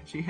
she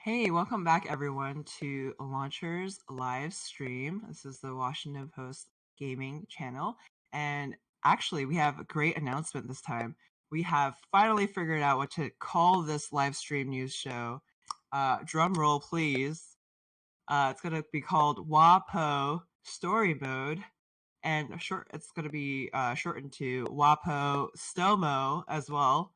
Hey, welcome back everyone to Launcher's live stream. This is the Washington Post gaming channel. And actually, we have a great announcement this time. We have finally figured out what to call this live stream news show. Drum roll, please. It's going to be called WaPo Story Mode. And it's going to be shortened to WaPo Stomo as well.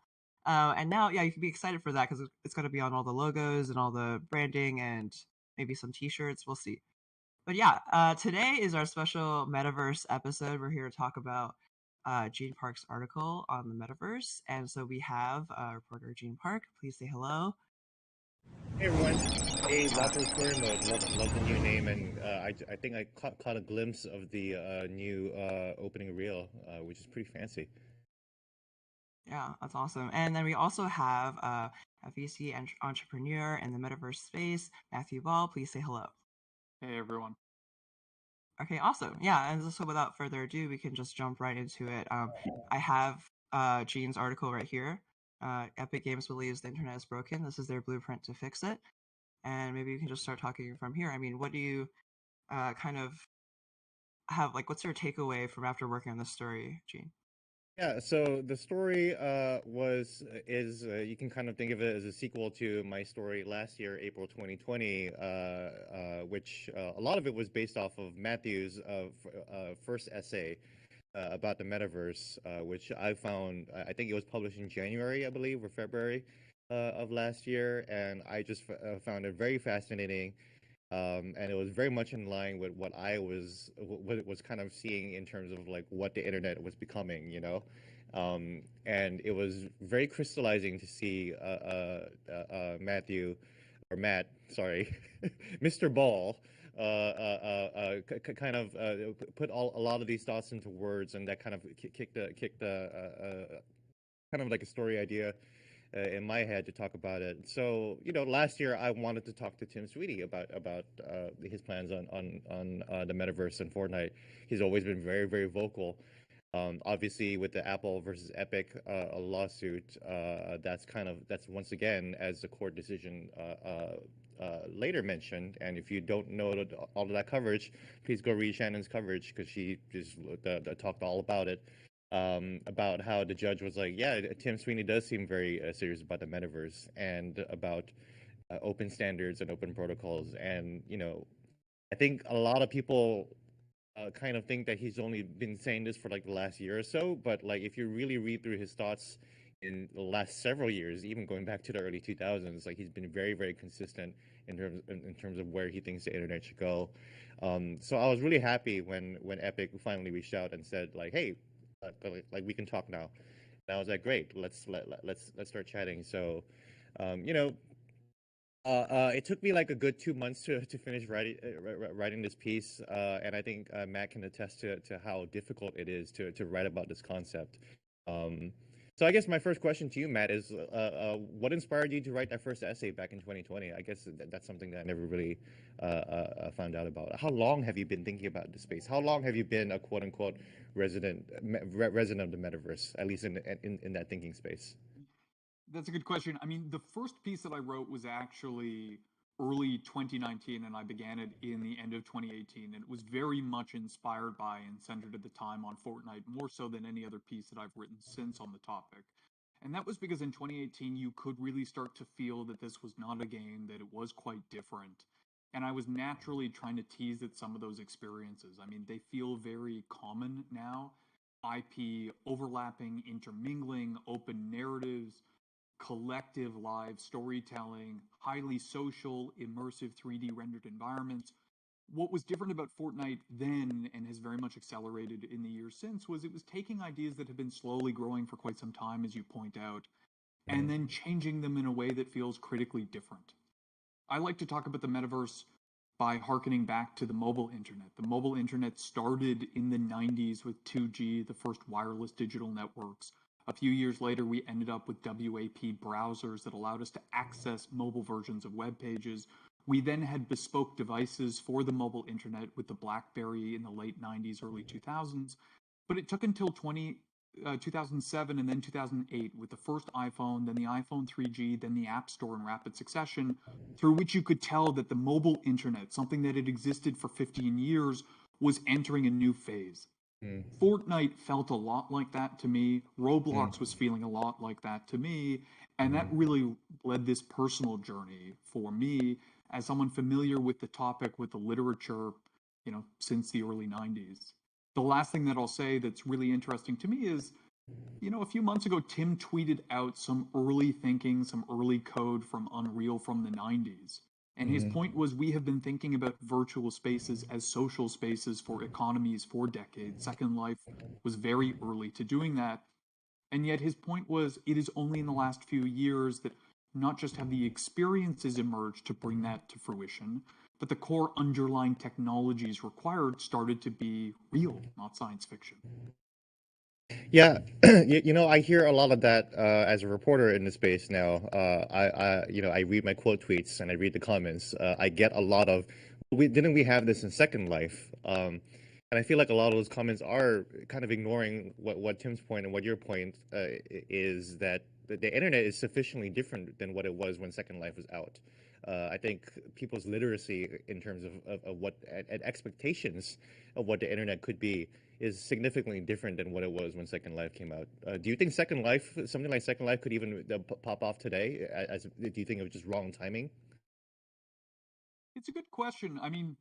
And now, yeah, you can be excited for that because it's going to be on all the logos and all the branding and maybe some T-shirts. We'll see. But yeah, today is our special Metaverse episode. We're here to talk about Gene Park's article on the Metaverse. And so we have reporter Gene Park. Please say hello. Hey everyone, hey WaPo Story Mode, love the new name, and I think I caught a glimpse of the new opening reel, which is pretty fancy. Yeah, that's awesome. And then we also have a VC entrepreneur in the Metaverse space, Matthew Ball. Please say hello. Hey everyone. Okay, awesome. Yeah, and so without further ado, we can just jump right into it. I have Gene's article right here. Epic Games believes the internet is broken. This is their blueprint to fix it. And maybe you can just start talking from here. I mean, what do you kind of have, like, what's your takeaway from after working on this story, Gene? Yeah, so the story you can kind of think of it as a sequel to my story last year, April 2020, which a lot of it was based off of Matthew's first essay about the metaverse, which I found, I think it was published in January, I believe, or February of last year, and I just found it very fascinating. And it was very much in line with what it was kind of seeing in terms of like what the internet was becoming, you know. And it was very crystallizing to see Matt, sorry, Mr. Ball, kind of put a lot of these thoughts into words, and that kind of kicked kind of like a story idea in my head to talk about it. So, you know, last year I wanted to talk to Tim Sweeney about his plans on the metaverse and Fortnite. He's always been very vocal. Obviously, with the Apple versus Epic lawsuit, that's once again, as the court decision later mentioned. And if you don't know all of that coverage, please go read Shannon's coverage because she just talked all about it. About how the judge was like, yeah, Tim Sweeney does seem very serious about the metaverse and about open standards and open protocols. And, you know, I think a lot of people kind of think that he's only been saying this for like the last year or so. But like, if you really read through his thoughts in the last several years, even going back to the early 2000s, like he's been very consistent in terms of where he thinks the internet should go. So I was really happy when Epic finally reached out and said like, hey, like we can talk now. And I was like, great, let's start chatting. So, you know, it took me like a good 2 months to finish writing this piece, and I think Matt can attest to how difficult it is to write about this concept. So I guess my first question to you, Matt, is what inspired you to write that first essay back in 2020? I guess that's something that I never really found out about. How long have you been thinking about this space? How long have you been a quote unquote resident of the metaverse, at least in that thinking space? That's a good question. I mean, the first piece that I wrote was actually early 2019, and I began it in the end of 2018. And it was very much inspired by and centered at the time on Fortnite, more so than any other piece that I've written since on the topic. And that was because in 2018, you could really start to feel that this was not a game, that it was quite different. And I was naturally trying to tease at some of those experiences. I mean, they feel very common now. IP overlapping, intermingling, open narratives, collective live storytelling, highly social, immersive 3D rendered environments. What was different about Fortnite then and has very much accelerated in the years since was it was taking ideas that have been slowly growing for quite some time, as you point out, and then changing them in a way that feels critically different. I like to talk about the metaverse by harkening back to the mobile internet. The mobile internet started in the 90s with 2G, the first wireless digital networks. A few years later, we ended up with WAP browsers that allowed us to access mobile versions of web pages. We then had bespoke devices for the mobile internet with the BlackBerry in the late 90s, early 2000s. But it took until 2007 and then 2008 with the first iPhone, then the iPhone 3G, then the App Store in rapid succession, through which you could tell that the mobile internet, something that had existed for 15 years, was entering a new phase. Fortnite felt a lot like that to me. Roblox was feeling a lot like that to me. And that really led this personal journey for me as someone familiar with the topic, with the literature, since the early 90s. The last thing that I'll say that's really interesting to me is, a few months ago, Tim tweeted out some early thinking, some early code from Unreal from the 90s. And his point was we have been thinking about virtual spaces as social spaces for economies for decades. Second Life was very early to doing that. And yet his point was it is only in the last few years that not just have the experiences emerged to bring that to fruition, but the core underlying technologies required started to be real, not science fiction. Yeah, I hear a lot of that as a reporter in the space now. I read my quote tweets and I read the comments. I get a lot of, we have this in Second Life? And I feel like a lot of those comments are kind of ignoring what Tim's point and what your point is that the internet is sufficiently different than what it was when Second Life was out. I think people's literacy in terms of what and expectations of what the internet could be is significantly different than what it was when Second Life came out. Do you think Second Life, something like Second Life, could even pop off today? Do you think it was just wrong timing? It's a good question. I mean,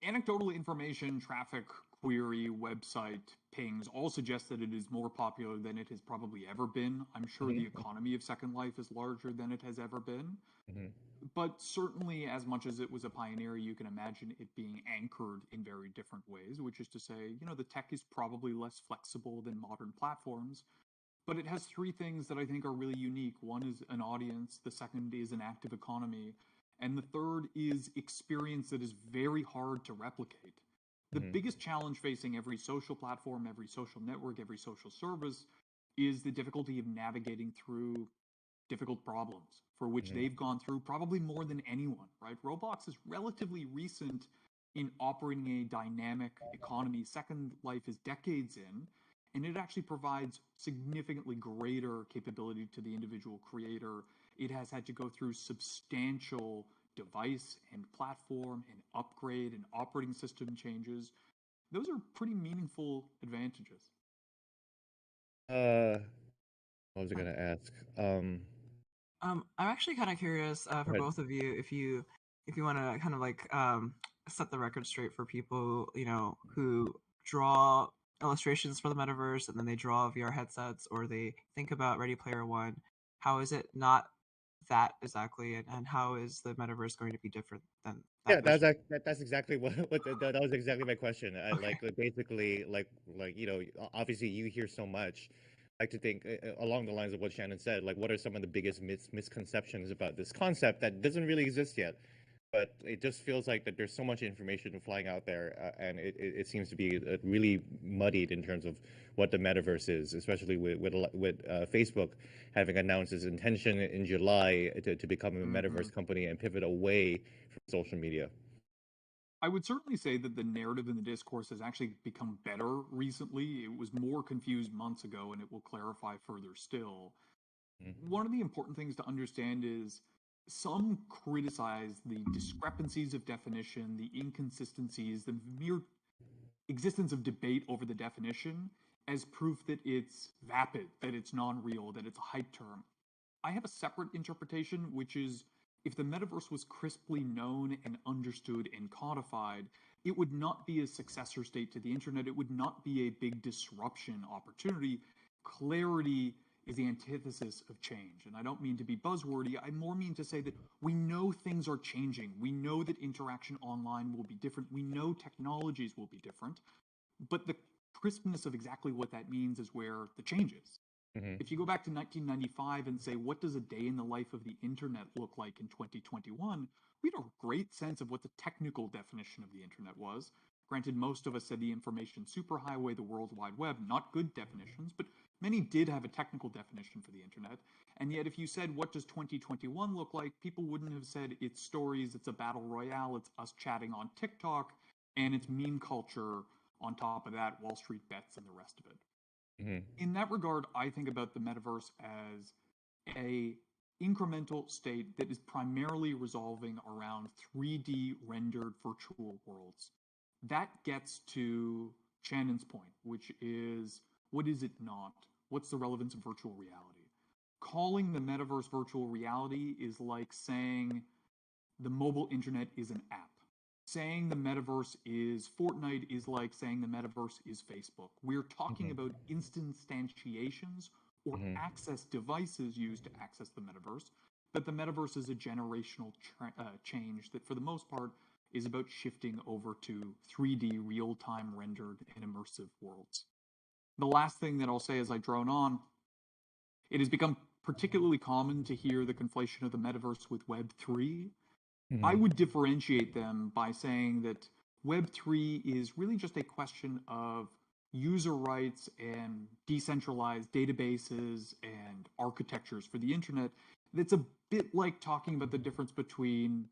anecdotal information, traffic, query, website, pings all suggest that it is more popular than it has probably ever been. I'm sure the economy of Second Life is larger than it has ever been. Hmm. But certainly, as much as it was a pioneer, you can imagine it being anchored in very different ways, which is to say, the tech is probably less flexible than modern platforms. But it has three things that I think are really unique. One is an audience, the second is an active economy, and the third is experience that is very hard to replicate. The Hmm. biggest challenge facing every social platform, every social network, every social service is the difficulty of navigating through difficult problems for which Hmm. they've gone through probably more than anyone, right? Roblox is relatively recent in operating a dynamic economy. Second Life is decades in, and it actually provides significantly greater capability to the individual creator. It has had to go through substantial device and platform and upgrade and operating system changes. Those are pretty meaningful advantages. Uh, what was I gonna ask? I'm actually kind of curious Go for ahead. both of you if you want to kind of like set the record straight for people who draw illustrations for the metaverse and then they draw VR headsets or they think about Ready Player One. How is it not that exactly, and how is the metaverse going to be different than Yeah, that vision? that's exactly that was exactly my question. Okay. Basically obviously you hear so much. I like to think along the lines of what Shannon said. Like, what are some of the biggest misconceptions about this concept that doesn't really exist yet? But it just feels like that there's so much information flying out there, and it seems to be really muddied in terms of what the metaverse is, especially with Facebook having announced its intention in July to become a Mm-hmm. metaverse company and pivot away from social media. I would certainly say that the narrative in the discourse has actually become better recently. It was more confused months ago, and it will clarify further still. Mhm. One of the important things to understand is some criticize the discrepancies of definition, the inconsistencies, the mere existence of debate over the definition as proof that it's vapid, that it's non-real, that it's a hype term. I have a separate interpretation, which is if the metaverse was crisply known and understood and codified, it would not be a successor state to the internet. It would not be a big disruption opportunity. Clarity is the antithesis of change. And I don't mean to be buzzwordy. I more mean to say that we know things are changing. We know that interaction online will be different. We know technologies will be different. But the crispness of exactly what that means is where the change is. Mm-hmm. If you go back to 1995 and say, what does a day in the life of the internet look like in 2021? We had a great sense of what the technical definition of the internet was. Granted, most of us said the information superhighway, the World Wide Web, not good definitions, but many did have a technical definition for the internet. And yet, if you said, what does 2021 look like? People wouldn't have said it's stories, it's a battle royale, it's us chatting on TikTok, and it's meme culture on top of that, Wall Street bets and the rest of it. Mm-hmm. In that regard, I think about the metaverse as a incremental state that is primarily resolving around 3D rendered virtual worlds. That gets to Shannon's point, which is, what is it not? What's the relevance of virtual reality? Calling the metaverse virtual reality is like saying the mobile internet is an app. Saying the metaverse is Fortnite is like saying the metaverse is Facebook. We're talking about instantiations or access devices used to access the metaverse, but the metaverse is a generational change that for the most part is about shifting over to 3D real-time rendered and immersive worlds. The last thing that I'll say as I drone on, it has become particularly common to hear the conflation of the metaverse with Web3. I would differentiate them by saying that Web3 is really just a question of user rights and decentralized databases and architectures for the internet. That's a bit like talking about the difference between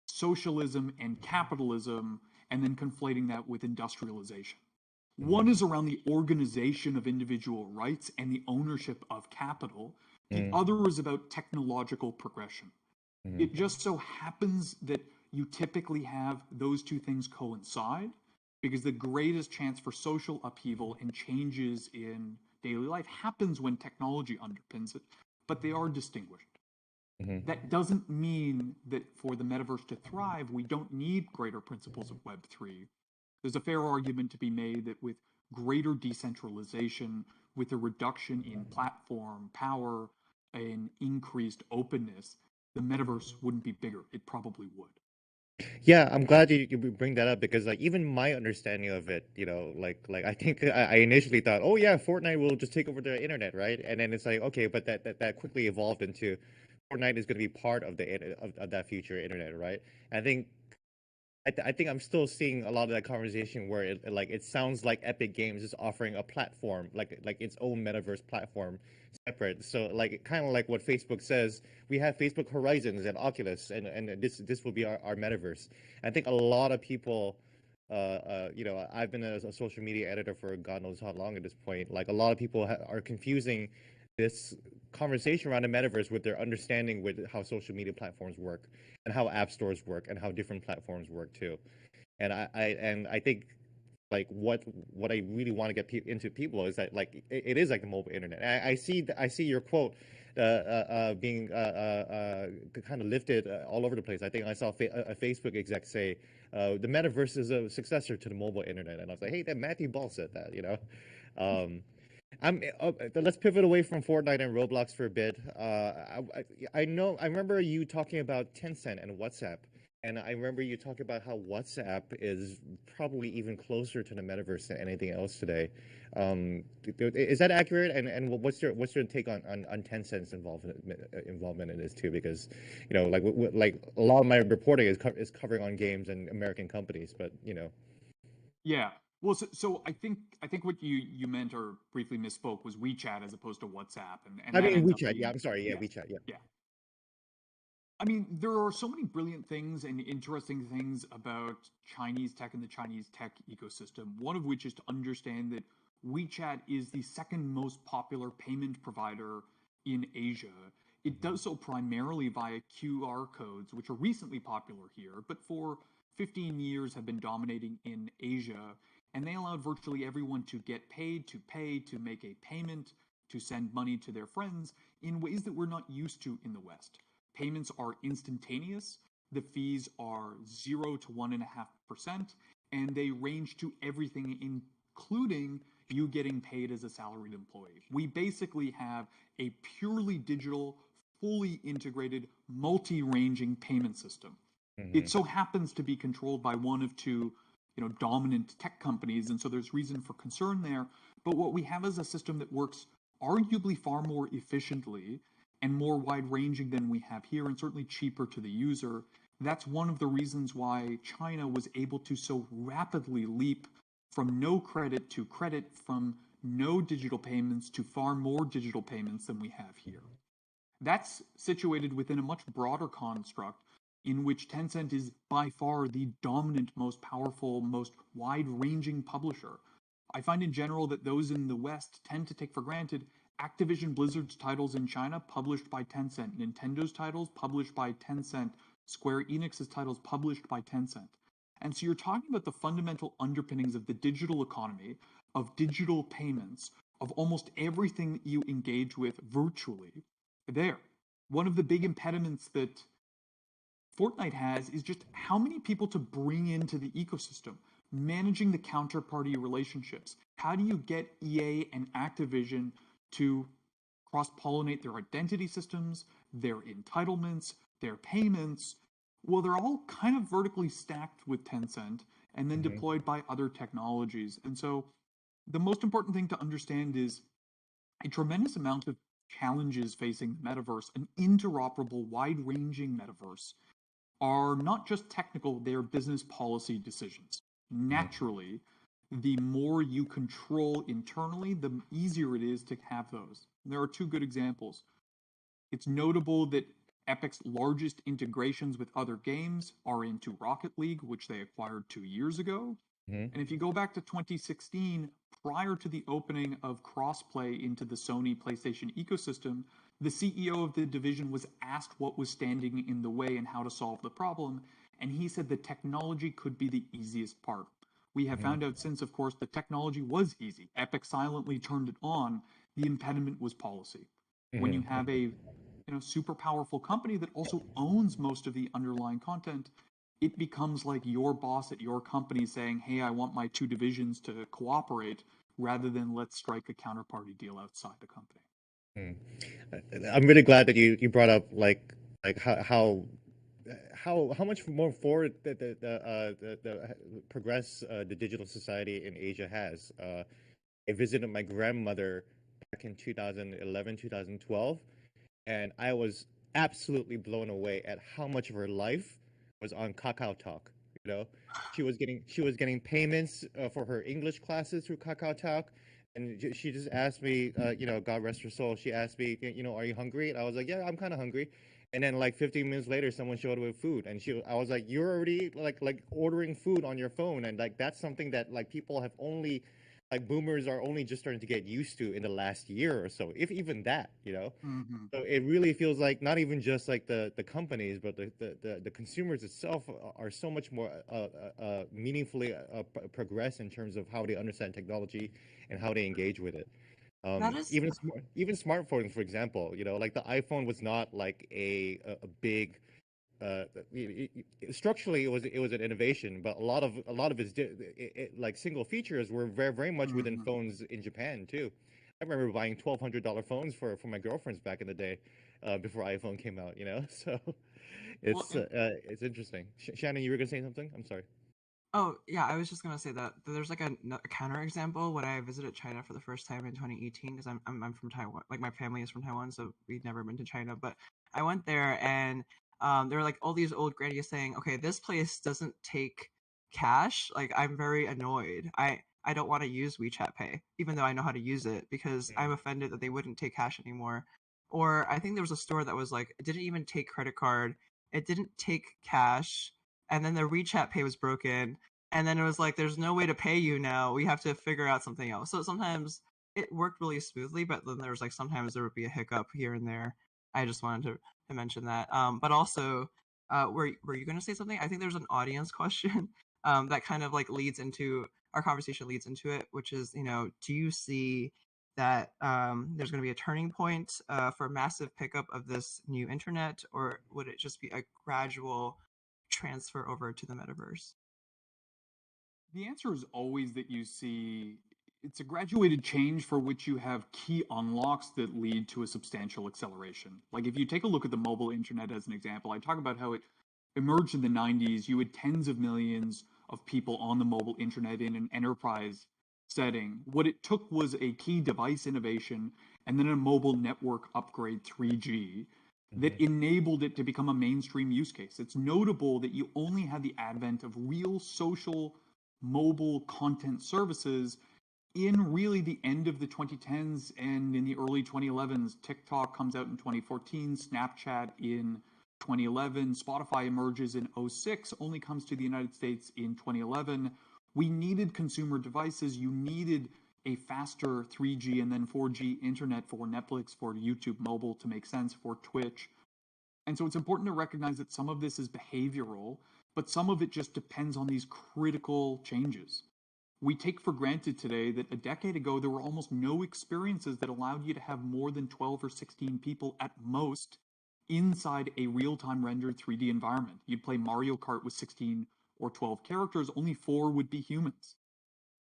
socialism and capitalism and then conflating that with industrialization. One is around the organization of individual rights and the ownership of capital. The other is about technological progression. It just so happens that you typically have those two things coincide because the greatest chance for social upheaval and changes in daily life happens when technology underpins it, but they are distinguished. That doesn't mean that for the metaverse to thrive, we don't need greater principles of Web3. There's a fair argument to be made that with greater decentralization, with a reduction in platform power and increased openness, the metaverse wouldn't be bigger. It probably would. Yeah, I'm glad you bring that up because like even my understanding of it, like I think I initially thought, oh yeah, Fortnite will just take over the internet, right? And then it's like, okay, but that quickly evolved into Fortnite is going to be part of of that future internet, right? I think I think I'm still seeing a lot of that conversation where it sounds like Epic Games is offering a platform, like its own metaverse platform, separate. So like kind of like what Facebook says, we have Facebook Horizons and Oculus, and this will be our metaverse. I think a lot of people, I've been a social media editor for God knows how long at this point. Like a lot of people are confusing this conversation around the metaverse with their understanding with how social media platforms work and how app stores work and how different platforms work too. And I think like what I really want to get into people is that like it is like the mobile internet. I see your quote being kind of lifted all over the place. I think I saw a Facebook exec say the metaverse is a successor to the mobile internet, and I was like, hey, that Matthew Ball said that, let's pivot away from Fortnite and Roblox for a bit. I know I remember you talking about Tencent and WhatsApp, and I remember you talking about how WhatsApp is probably even closer to the metaverse than anything else today. Is that accurate? And what's your take on Tencent's involvement in this too? Because like a lot of my reporting is covering on games and American companies, but Yeah. Well, so I think what you meant or briefly misspoke was WeChat as opposed to WhatsApp, and I that mean ends up WeChat. being, Yeah, I'm sorry. Yeah, WeChat. Yeah. yeah. I mean, there are so many brilliant things and interesting things about Chinese tech and the Chinese tech ecosystem. One of which is to understand that WeChat is the second most popular payment provider in Asia. It does so primarily via QR codes, which are recently popular here, but for 15 years have been dominating in Asia, and they allowed virtually everyone to get paid, to pay, to make a payment, to send money to their friends in ways that we're not used to in the West. Payments are instantaneous, the fees are 0 to 1.5%, and they range to everything, including you getting paid as a salaried employee. We basically have a purely digital, fully integrated, multi-ranging payment system. It so happens to be controlled by one of two, dominant tech companies, and so there's reason for concern there. But what we have is a system that works arguably far more efficiently and more wide-ranging than we have here, and certainly cheaper to the user. That's one of the reasons why China was able to so rapidly leap from no credit to credit, from no digital payments to far more digital payments than we have here. That's situated within a much broader construct in which Tencent is by far the dominant, most powerful, most wide-ranging publisher. I find in general that those in the West tend to take for granted Activision Blizzard's titles in China published by Tencent, Nintendo's titles published by Tencent, Square Enix's titles published by Tencent. And so you're talking about the fundamental underpinnings of the digital economy, of digital payments, of almost everything that you engage with virtually there. One of the big impediments that Fortnite has is just how many people to bring into the ecosystem, managing the counterparty relationships. How do you get EA and Activision to cross-pollinate their identity systems, their entitlements, their payments? Well, they're all kind of vertically stacked with Tencent and then deployed by other technologies. And so the most important thing to understand is a tremendous amount of challenges facing the metaverse, an interoperable, wide-ranging metaverse, are not just technical, they are business policy decisions. Naturally, the more you control internally, the easier it is to have those. There are two good examples. It's notable that Epic's largest integrations with other games are into Rocket League, which they acquired 2 years ago. And if you go back to 2016, prior to the opening of crossplay into the Sony PlayStation ecosystem, the CEO of the division was asked what was standing in the way and how to solve the problem, and he said the technology could be the easiest part. We have found out since, of course, the technology was easy. Epic silently turned it on. The impediment was policy. When you have a super powerful company that also owns most of the underlying content, it becomes like your boss at your company saying, hey, I want my two divisions to cooperate, rather than let's strike a counterparty deal outside the company. I'm really glad that you brought up like how much more forward the progress the digital society in Asia has. I visited my grandmother back in 2011, 2012, and I was absolutely blown away at how much of her life was on Kakao Talk. You know, she was getting payments for her English classes through Kakao Talk, and she just asked me, God rest her soul. She asked me, are you hungry? And I was like, yeah, I'm kind of hungry. And then like 15 minutes later, someone showed up with food, and I was like, you're already like ordering food on your phone, and like that's something that like people have only like boomers are only just starting to get used to in the last year or so, if even that, So it really feels like not even just like the companies, but the consumers itself are so much more meaningfully progress in terms of how they understand technology and how they engage with it. That is Even smartphones, for example, like the iPhone was not like a big uh, structurally it was an innovation, but a lot of like single features were very much within phones in Japan too. I remember buying $1,200 phones for my girlfriends back in the day, before iPhone came out. So Well, it's interesting. Shannon, you were gonna say something? I'm sorry. Oh, yeah, I was just gonna say that there's like a counter example when I visited China for the first time in 2018, because I'm from Taiwan. Like my family is from Taiwan, so we'd never been to China. But I went there, and there were like all these old grannies saying, "Okay, this place doesn't take cash." Like I'm very annoyed. I don't want to use WeChat Pay, even though I know how to use it, because I'm offended that they wouldn't take cash anymore. Or I think there was a store that was like, it didn't even take credit card, it didn't take cash, and then the WeChat Pay was broken, and then it was like, there's no way to pay you now, we have to figure out something else. So sometimes it worked really smoothly, but then there's like sometimes there would be a hiccup here and there. I just wanted to mention that. But also, were you going to say something? I think there's an audience question that kind of like leads into our conversation, leads into it, which is, do you see that there's going to be a turning point for massive pickup of this new internet, or would it just be a gradual transfer over to the metaverse? The answer is always that you see it's a graduated change for which you have key unlocks that lead to a substantial acceleration. Like if you take a look at the mobile internet as an example, I talk about how it emerged in the 90s. You had tens of millions of people on the mobile internet in an enterprise setting. What it took was a key device innovation and then a mobile network upgrade, 3G, that enabled it to become a mainstream use case. It's notable that you only had the advent of real social mobile content services in really the end of the 2010s and in the early 2011s. TikTok comes out in 2014, Snapchat in 2011, Spotify emerges in 06, only comes to the United States in 2011. We needed consumer devices. You needed a faster 3G and then 4G internet for Netflix, for YouTube mobile to make sense, for Twitch. And so it's important to recognize that some of this is behavioral, but some of it just depends on these critical changes. We take for granted today that a decade ago, there were almost no experiences that allowed you to have more than 12 or 16 people at most inside a real-time rendered 3D environment. You'd play Mario Kart with 16 or 12 characters, only 4 would be humans.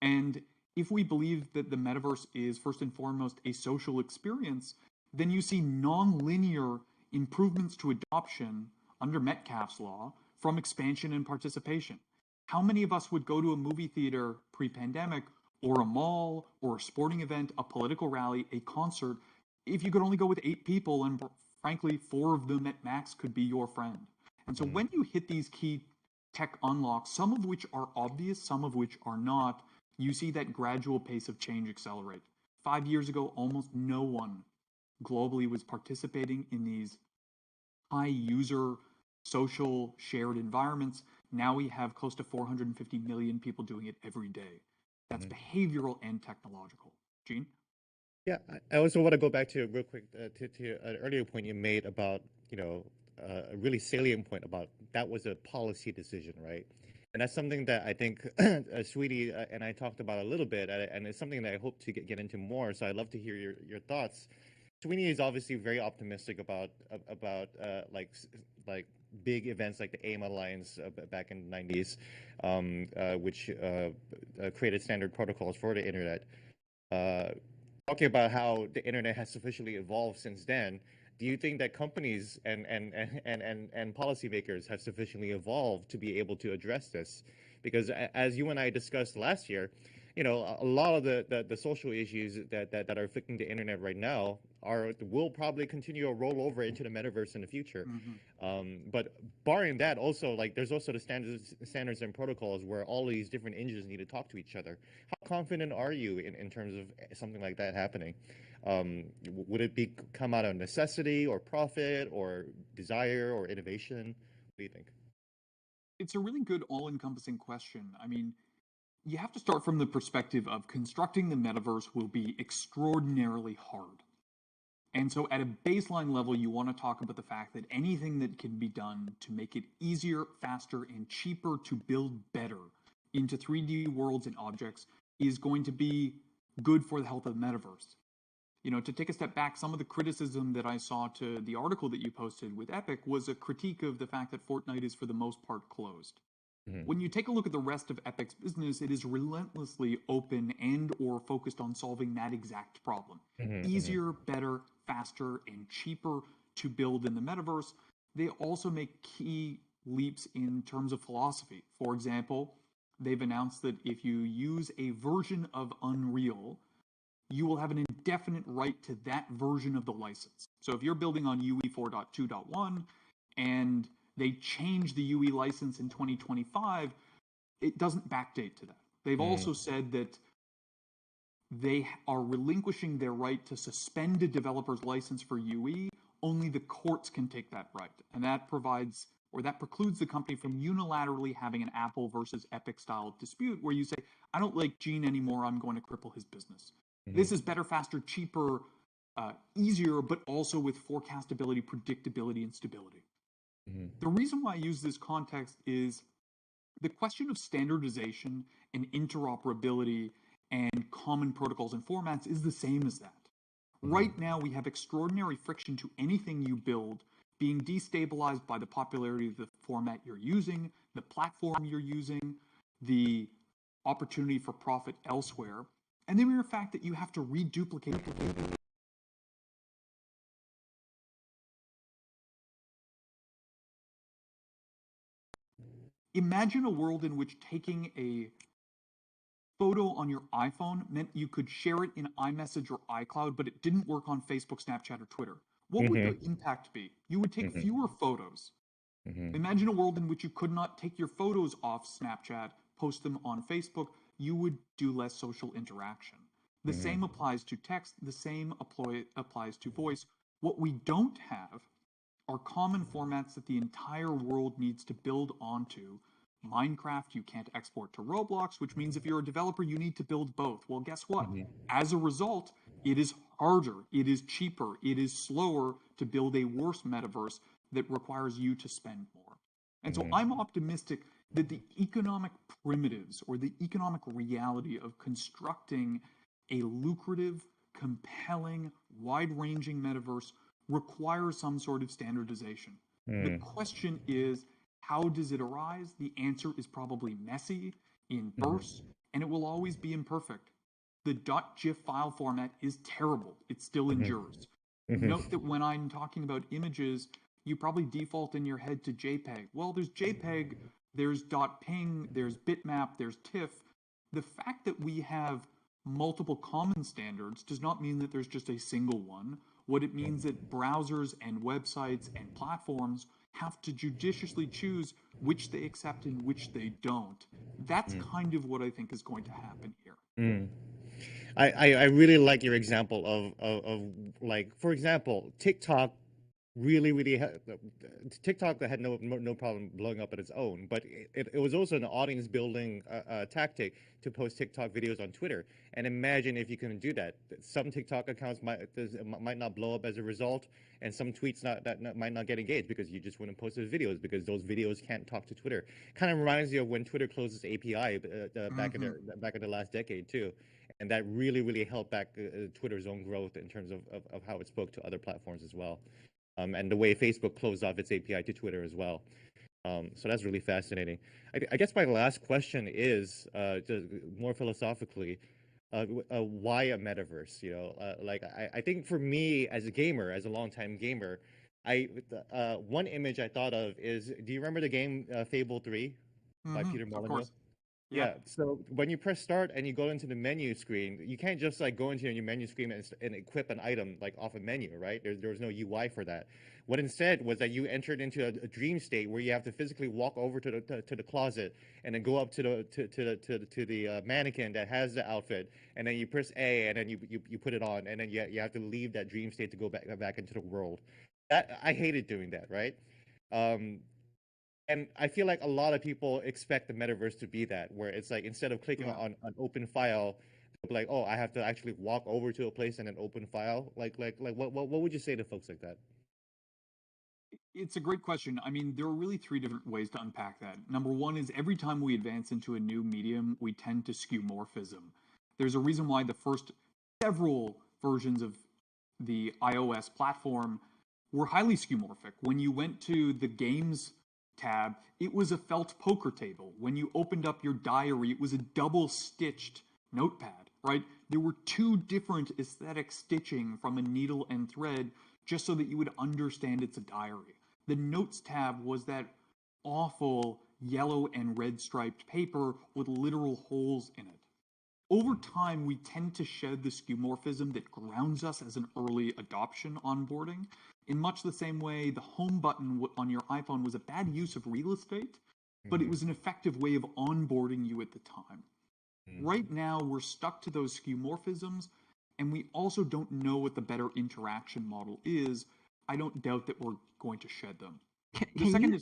And if we believe that the metaverse is first and foremost a social experience, then you see non-linear improvements to adoption under Metcalfe's law from expansion and participation. How many of us would go to a movie theater pre-pandemic, or a mall, or a sporting event, a political rally, a concert, if you could only go with 8 people, and frankly, 4 of them at max could be your friend? And so when you hit these key tech unlocks, some of which are obvious, some of which are not, you see that gradual pace of change accelerate. 5 years ago, almost no one globally was participating in these high user social shared environments. Now we have close to 450 million people doing it every day. That's behavioral and technological. Gene? Yeah, I also want to go back to real quick to an earlier point you made about, a really salient point about that was a policy decision, right? And that's something that I think Sweetie and I talked about a little bit, and it's something that I hope to get into more. So I'd love to hear your thoughts. Sweeney is obviously very optimistic about like big events like the AIM Alliance back in the 90s, which created standard protocols for the internet. Talking about how the internet has sufficiently evolved since then, do you think that companies and policymakers have sufficiently evolved to be able to address this? Because as you and I discussed last year, a lot of the social issues that are affecting the internet right now will probably continue to roll over into the metaverse in the future. But barring that, also like there's also the standards and protocols where all these different engines need to talk to each other. How confident are you in terms of something like that happening? Would it come out of necessity or profit or desire or innovation? What do you think? It's a really good all-encompassing question. I mean, you have to start from the perspective of constructing the metaverse will be extraordinarily hard. And so at a baseline level, you want to talk about the fact that anything that can be done to make it easier, faster, and cheaper to build better into 3D worlds and objects is going to be good for the health of the metaverse. To take a step back, some of the criticism that I saw to the article that you posted with Epic was a critique of the fact that Fortnite is for the most part closed. When you take a look at the rest of Epic's business, it is relentlessly open and or focused on solving that exact problem. Easier, better, faster, and cheaper to build in the metaverse. They also make key leaps in terms of philosophy. For example, they've announced that if you use a version of Unreal, you will have an indefinite right to that version of the license. So if you're building on UE 4.2.1 and they change the UE license in 2025, it doesn't backdate to that. They've also said that they are relinquishing their right to suspend a developer's license for UE. Only the courts can take that right. And that precludes the company from unilaterally having an Apple versus Epic style dispute where you say, I don't like Gene anymore, I'm going to cripple his business. This is better, faster, cheaper easier, but also with forecastability, predictability, and stability. Mm-hmm. The reason why I use this context is the question of standardization and interoperability and common protocols and formats is the same as that. Right now, we have extraordinary friction to anything you build being destabilized by the popularity of the format you're using, the platform you're using, the opportunity for profit elsewhere, and the mere fact that you have to reduplicate. Imagine a world in which taking a photo on your iPhone meant you could share it in iMessage or iCloud, but it didn't work on Facebook, Snapchat, or Twitter. What would the impact be? You would take fewer photos. Imagine a world in which you could not take your photos off Snapchat, post them on Facebook. You would do less social interaction. The same applies to text. The same applies to voice. What we don't have are common formats that the entire world needs to build onto. Minecraft, you can't export to Roblox, which means if you're a developer, you need to build both. Well, guess what? As a result, it is harder, it is cheaper, it is slower to build a worse metaverse that requires you to spend more. And so I'm optimistic that the economic primitives or the economic reality of constructing a lucrative, compelling, wide-ranging metaverse requires some sort of standardization. The question is, how does it arise? The answer is probably messy, in bursts, and it will always be imperfect. The .gif file format is terrible. It still endures. Note that when I'm talking about images, you probably default in your head to JPEG. Well, there's JPEG, there's .ping, there's bitmap, there's TIFF. The fact that we have multiple common standards does not mean that there's just a single one. What it means that browsers and websites and platforms have to judiciously choose which they accept and which they don't. That's kind of what I think is going to happen here. I really like your example of like, for example, TikTok really TikTok had no problem blowing up on its own, but it was also an audience building tactic to post TikTok videos on Twitter. And imagine if you couldn't do that. Some TikTok accounts might not blow up as a result, and some tweets might not get engaged because you just wouldn't post those videos because those videos can't talk to Twitter. Kind of reminds you of when Twitter closed its API back in the last decade too. And that really helped back Twitter's own growth in terms of how it spoke to other platforms as well. And the way Facebook closed off its API to Twitter as well. So that's really fascinating. I guess my last question is more philosophically, why a metaverse? You know, like I think for me as a gamer, as a longtime gamer, one image I thought of is, do you remember the game Fable 3 by Peter Molyneux? Of course. Yeah. So when you press start and you go into the menu screen, you can't just like go into your menu screen and equip an item like off a menu, right? There was no UI for that. What instead was that you entered into a dream state where you have to physically walk over to the closet and then go up to the mannequin that has the outfit, and then you press A and then you put it on, and then you have to leave that dream state to go back into the world. That I hated doing that, right? And I feel like a lot of people expect the metaverse to be that, where it's like instead of clicking on an open file, like, oh, I have to actually walk over to a place and then open file. Like what would you say to folks like that? It's a great question. I mean, there are really three different ways to unpack that. Number one is every time we advance into a new medium, we tend to skeuomorphism. There's a reason why the first several versions of the iOS platform were highly skeuomorphic. When you went to the games tab, it was a felt poker table. When you opened up your diary, it was a double stitched notepad, right? There were two different aesthetic stitching from a needle and thread just so that you would understand it's a diary. The notes tab was that awful yellow and red striped paper with literal holes in it. Over time, we tend to shed the skeuomorphism that grounds us as an early adoption onboarding. In much the same way, the home button on your iPhone was a bad use of real estate, but it was an effective way of onboarding you at the time. Right now, we're stuck to those skeuomorphisms, and we also don't know what the better interaction model is. I don't doubt that we're going to shed them. Can you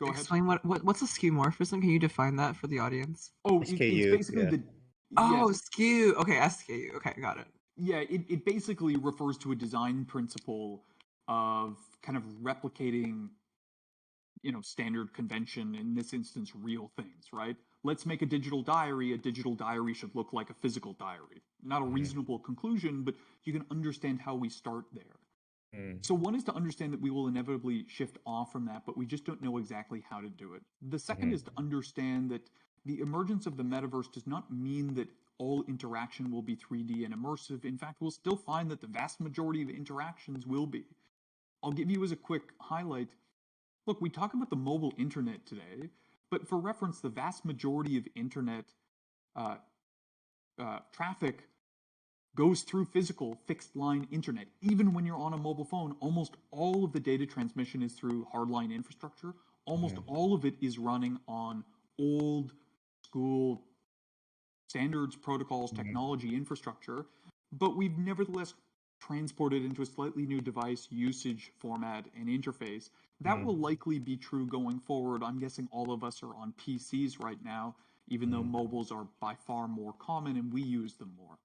explain what's a skeuomorphism? Can you define that for the audience? Oh, it's basically the... Oh, skew. Okay, SKU. Okay, got it. Yeah, it basically refers to a design principle of kind of replicating, standard convention, in this instance, real things, right? Let's make a digital diary. A digital diary should look like a physical diary. Not a reasonable conclusion, but you can understand how we start there. So one is to understand that we will inevitably shift off from that, but we just don't know exactly how to do it. The second is to understand that the emergence of the metaverse does not mean that all interaction will be 3D and immersive. In fact, we'll still find that the vast majority of interactions will be. I'll give you as a quick highlight. Look, we talk about the mobile internet today, but for reference, the vast majority of internet traffic goes through physical fixed line internet. Even when you're on a mobile phone, almost all of the data transmission is through hardline infrastructure. Almost all of it is running on old school standards, protocols, technology infrastructure, but we've nevertheless transported into a slightly new device usage format and interface. That will likely be true going forward. I'm guessing all of us are on PCs right now, even though mobiles are by far more common and we use them more.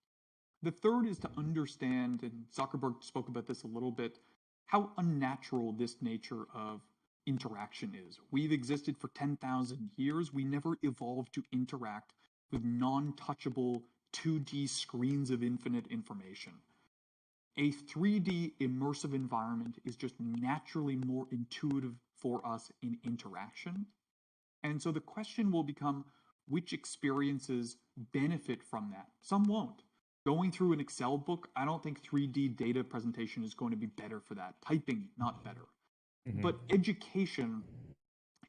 The third is to understand, and Zuckerberg spoke about this a little bit, how unnatural this nature of interaction is. We've existed for 10,000 years. We never evolved to interact with non-touchable 2D screens of infinite information. A 3D immersive environment is just naturally more intuitive for us in interaction. And so the question will become, which experiences benefit from that? Some won't. Going through an Excel book, I don't think 3D data presentation is going to be better for that. Typing, not better. But education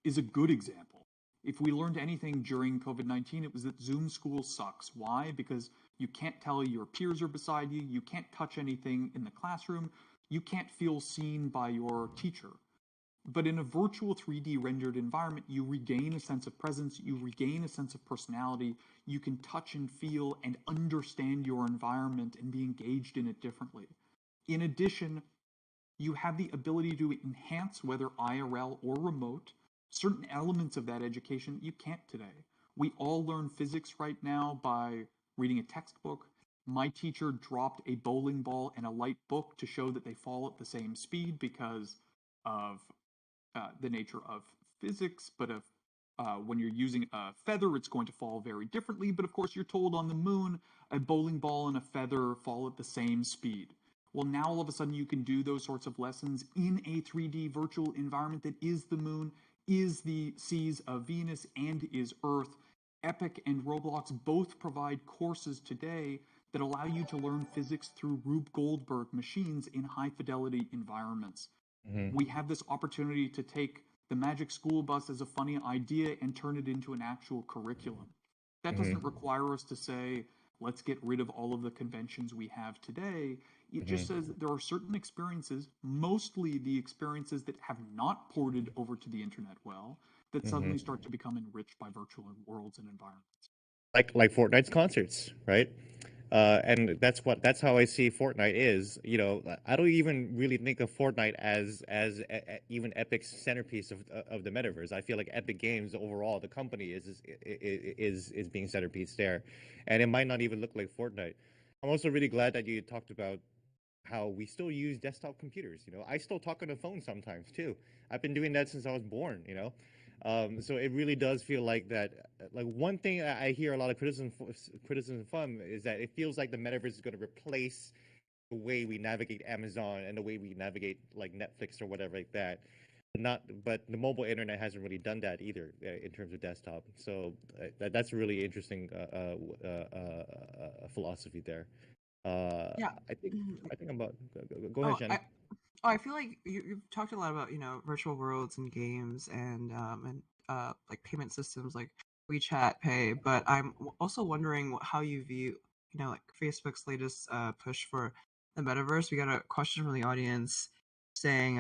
is a good example. If we learned anything during COVID-19, it was that Zoom school sucks. Why? Because you can't tell your peers are beside you, you can't touch anything in the classroom, you can't feel seen by your teacher. But in a virtual 3D rendered environment, you regain a sense of presence, you regain a sense of personality, you can touch and feel and understand your environment and be engaged in it differently. In addition, you have the ability to enhance, whether IRL or remote, certain elements of that education you can't today. We all learn physics right now by reading a textbook. My teacher dropped a bowling ball and a light book to show that they fall at the same speed because of the nature of physics, but when you're using a feather, it's going to fall very differently. But of course, you're told on the moon, a bowling ball and a feather fall at the same speed. Well, now all of a sudden you can do those sorts of lessons in a 3D virtual environment that is the moon, is the seas of Venus, and is Earth. Epic and Roblox both provide courses today that allow you to learn physics through Rube Goldberg machines in high-fidelity environments. We have this opportunity to take the Magic School Bus as a funny idea and turn it into an actual curriculum. That doesn't require us to say, let's get rid of all of the conventions we have today. It just says that there are certain experiences, mostly the experiences that have not ported over to the internet well, that suddenly start to become enriched by virtual worlds and environments. Like Fortnite's concerts, right? And that's how I see Fortnite is. I don't even really think of Fortnite as even Epic's centerpiece of the metaverse. I feel like Epic Games overall, the company is being centerpiece there, and it might not even look like Fortnite. I'm also really glad that you talked about how we still use desktop computers. I still talk on the phone sometimes too. I've been doing that since I was born. So it really does feel like that. Like one thing I hear a lot of criticism from is that it feels like the metaverse is going to replace the way we navigate Amazon and the way we navigate like Netflix or whatever like that. But the mobile internet hasn't really done that either in terms of desktop. So that's a really interesting philosophy there. Yeah. I think I'm about. Go ahead, Shannon. I feel like you've talked a lot about virtual worlds and games and like payment systems like WeChat Pay, but I'm also wondering how you view like Facebook's latest push for the metaverse. We got a question from the audience saying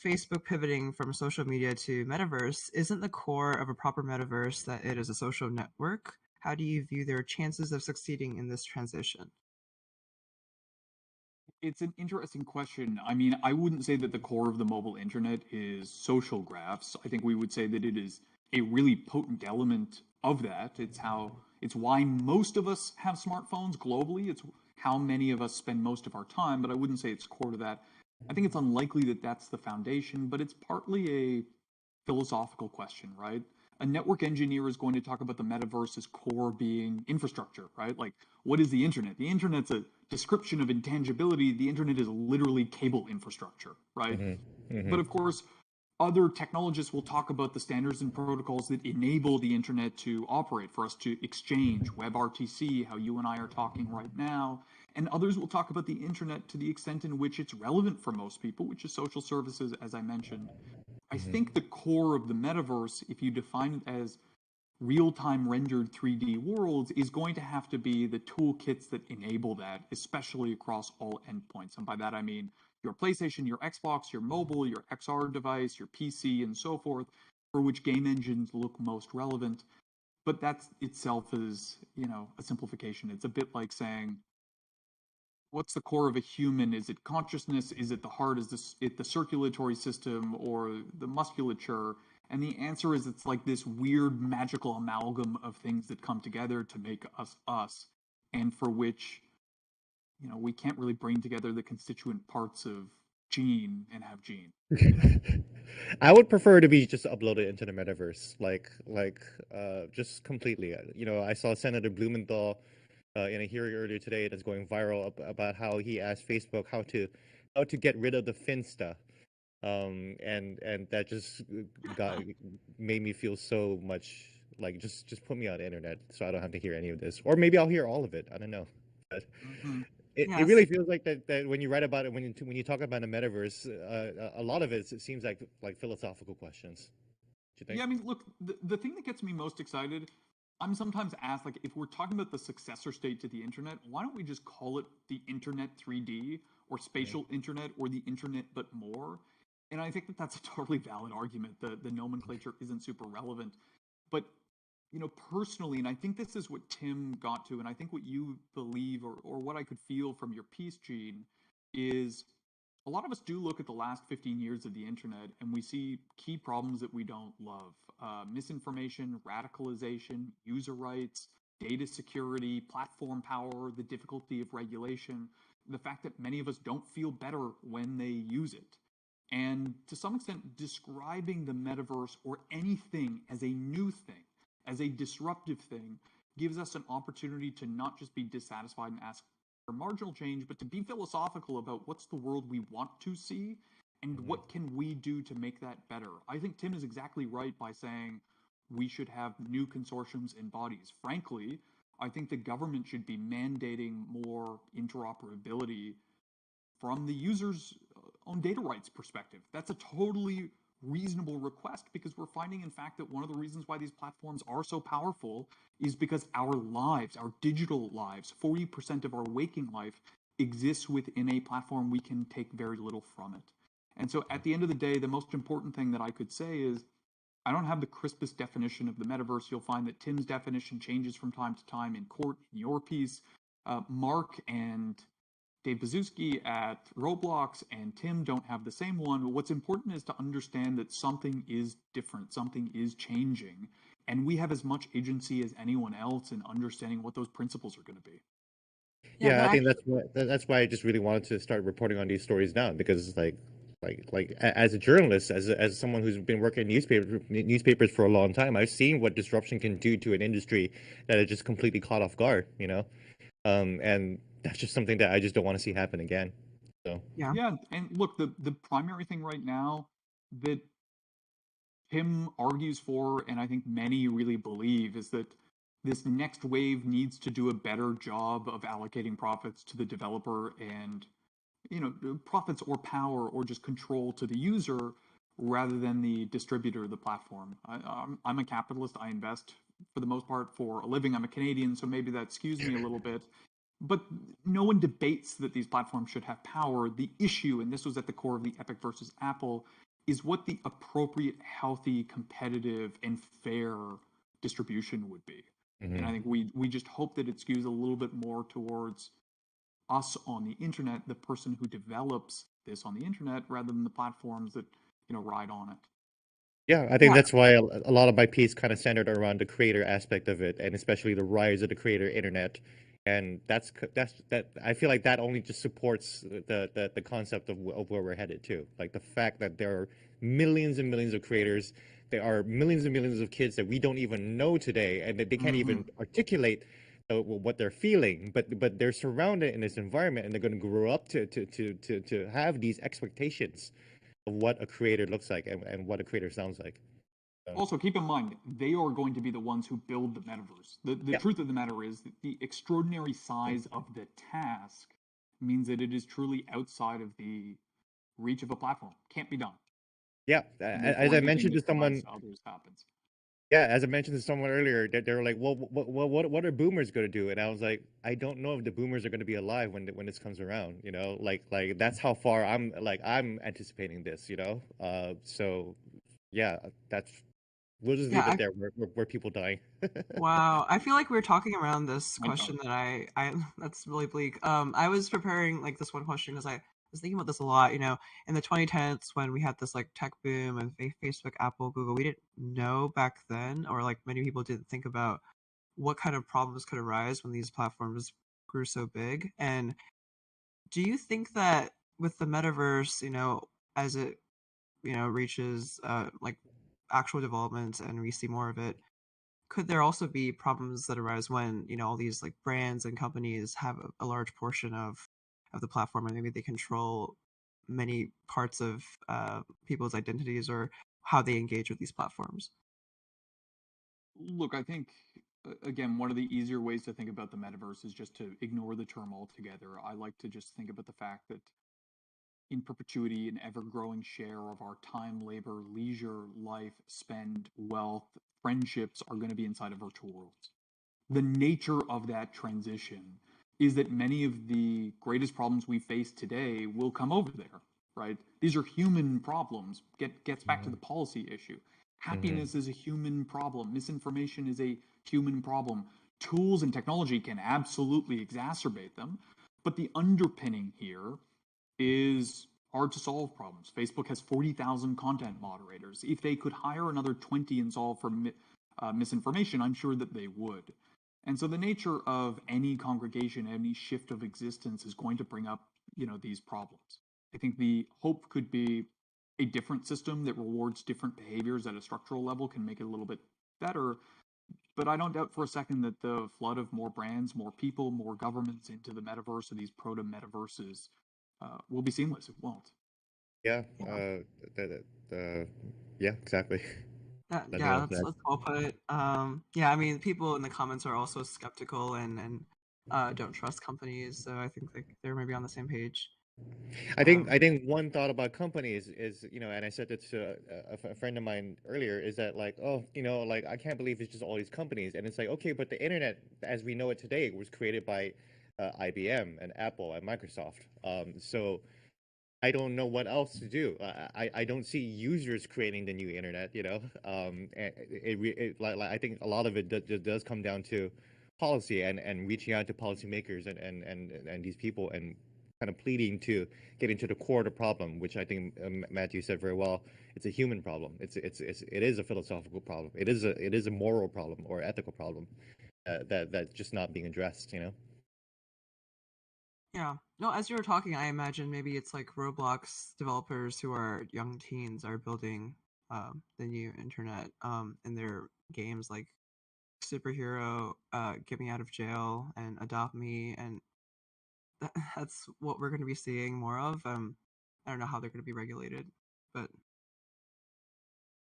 Facebook pivoting from social media to metaverse isn't the core of a proper metaverse that it is a social network. How do you view their chances of succeeding in this transition? It's an interesting question. I mean, I wouldn't say that the core of the mobile internet is social graphs. I think we would say that it is a really potent element of that. It's why most of us have smartphones globally. It's how many of us spend most of our time, but I wouldn't say it's core to that. I think it's unlikely that that's the foundation, but it's partly a philosophical question, right? A network engineer is going to talk about the metaverse's core being infrastructure, right? Like, what is the internet? The internet's a description of intangibility. The internet is literally cable infrastructure, right? But of course, other technologists will talk about the standards and protocols that enable the internet to operate, for us to exchange, WebRTC, how you and I are talking right now. And others will talk about the internet to the extent in which it's relevant for most people, which is social services, as I mentioned. I think the core of the metaverse, if you define it as real-time rendered 3D worlds, is going to have to be the toolkits that enable that, especially across all endpoints. And by that I mean your PlayStation, your Xbox, your mobile, your XR device, your PC, and so forth, for which game engines look most relevant. But that itself is, a simplification. It's a bit like saying, what's the core of a human? Is it consciousness? Is it the heart? Is it the circulatory system or the musculature? And the answer is it's like this weird magical amalgam of things that come together to make us us, and for which, we can't really bring together the constituent parts of gene and have gene. I would prefer to be just uploaded into the metaverse, just completely. I saw Senator Blumenthal in a hearing earlier today that's going viral about how he asked Facebook how to get rid of the Finsta, and that just made me feel so much like just put me on the internet so I don't have to hear any of this, or maybe I'll hear all of it. I don't know. But it Yes. really feels like that when you write about it, when you talk about the metaverse, a lot of it seems like philosophical questions. Do you think? Yeah, I mean, look, the thing that gets me most excited, I'm sometimes asked, like, if we're talking about the successor state to the internet, why don't we just call it the internet 3D or spatial internet or the internet but more? And I think that that's a totally valid argument. The nomenclature isn't super relevant. But, personally, and I think this is what Tim got to, and I think what you believe or what I could feel from your piece, Gene, is a lot of us do look at the last 15 years of the internet and we see key problems that we don't love. Misinformation, radicalization, user rights, data security, platform power, the difficulty of regulation, the fact that many of us don't feel better when they use it. And to some extent, describing the metaverse or anything as a new thing, as a disruptive thing, gives us an opportunity to not just be dissatisfied and ask for marginal change, but to be philosophical about what's the world we want to see and what can we do to make that better. I think Tim is exactly right by saying we should have new consortiums and bodies. Frankly, I think the government should be mandating more interoperability from the user's own data rights perspective. That's a totally reasonable request because we're finding, in fact, that one of the reasons why these platforms are so powerful is because our lives, our digital lives, 40% of our waking life exists within a platform. We can take very little from it. And so at the end of the day, the most important thing that I could say is I don't have the crispest definition of the metaverse. You'll find that Tim's definition changes from time to time in court, in your piece. Mark and Dave Bazuski at Roblox and Tim don't have the same one. But what's important is to understand that something is different, something is changing, and we have as much agency as anyone else in understanding what those principles are going to be. Yeah, I think that's why I just really wanted to start reporting on these stories now, because as a journalist, as someone who's been working in newspapers for a long time, I've seen what disruption can do to an industry that is just completely caught off guard, and that's just something that I just don't want to see happen again. So yeah, and look, the primary thing right now that Tim argues for, and I think many really believe, is that this next wave needs to do a better job of allocating profits to the developer and, profits or power or just control to the user rather than the distributor of the platform. I'm a capitalist. I invest for the most part for a living. I'm a Canadian, so maybe that skews me a little bit. But no one debates that these platforms should have power. The issue, and this was at the core of the Epic versus Apple, is what the appropriate, healthy, competitive, and fair distribution would be. And I think we just hope that it skews a little bit more towards us on the internet, the person who develops this on the internet, rather than the platforms that ride on it. yeah, I think that's why a lot of my piece kind of centered around the creator aspect of it, and especially the rise of the creator internet And that's I feel like that only just supports the concept of where we're headed to. Like the fact that there are millions and millions of creators, there are millions and millions of kids that we don't even know today, and that they can't even articulate what they're feeling, but they're surrounded in this environment, and they're going to grow up to have these expectations of what a creator looks like and what a creator sounds like. Also, keep in mind, they are going to be the ones who build the metaverse. The Yeah. truth of the matter is that the extraordinary size of the task means that it is truly outside of the reach of a platform. Can't be done. Yeah, And as therefore, I anything mentioned to that provides someone, to others happens. yeah, as I mentioned to someone earlier, they were like, "Well, what are boomers going to do?" And I was like, "I don't know if the boomers are going to be alive when this comes around. You know, like that's how far I'm anticipating this. You know, so yeah, that's we'll just leave Yeah, it there. Where people dying. wow. I feel like we are talking around this My God. question that I that's really bleak. I was preparing like this one question because I was thinking about this a lot. In the 2010s when we had this like tech boom and Facebook, Apple, Google, we didn't know back then, or like many people didn't think about what kind of problems could arise when these platforms grew so big. And do you think that with the metaverse, as it reaches like actual development and we see more of it, could there also be problems that arise when all these like brands and companies have a large portion of the platform, and maybe they control many parts of people's identities or how they engage with these platforms? Look, I think, again, one of the easier ways to think about the metaverse is just to ignore the term altogether. I like to just think about the fact that in perpetuity, an ever growing share of our time, labor, leisure, life, spend, wealth, friendships are going to be inside of virtual worlds. The nature of that transition is that many of the greatest problems we face today will come over there, right? These are human problems. Gets back to the policy issue. Hmm. Happiness is a human problem. Misinformation is a human problem. Tools and technology can absolutely exacerbate them, but the underpinning here is hard to solve problems. Facebook has 40,000 content moderators. If they could hire another 20 and solve for misinformation, I'm sure that they would. And so the nature of any congregation, any shift of existence is going to bring up, these problems. I think the hope could be a different system that rewards different behaviors at a structural level can make it a little bit better. But I don't doubt for a second that the flood of more brands, more people, more governments into the metaverse or these proto metaverses will be seamless. It won't. Yeah. Yeah, Yeah. Exactly. Nothing yeah, else to add. that's well put. Yeah, I mean, people in the comments are also skeptical and don't trust companies, so I think they're maybe on the same page. I Um, think one thought about companies is, and I said that to a friend of mine earlier, is that like, oh, like I can't believe it's just all these companies, and it's like, okay, but the internet as we know it today was created by IBM and Apple and Microsoft. So I don't know what else to do. I don't see users creating the new internet, and like I think a lot of it does come down to policy and reaching out to policymakers and these people and kind of pleading to get into the core of the problem, which I think Matthew said very well. It's a human problem. It is a philosophical problem. It is a moral problem or ethical problem that's just not being addressed. Yeah. No, as you were talking, I imagine maybe it's like Roblox developers who are young teens are building the new internet in their games like Superhero, Get Me Out of Jail, and Adopt Me, and that's what we're going to be seeing more of. I don't know how they're going to be regulated, but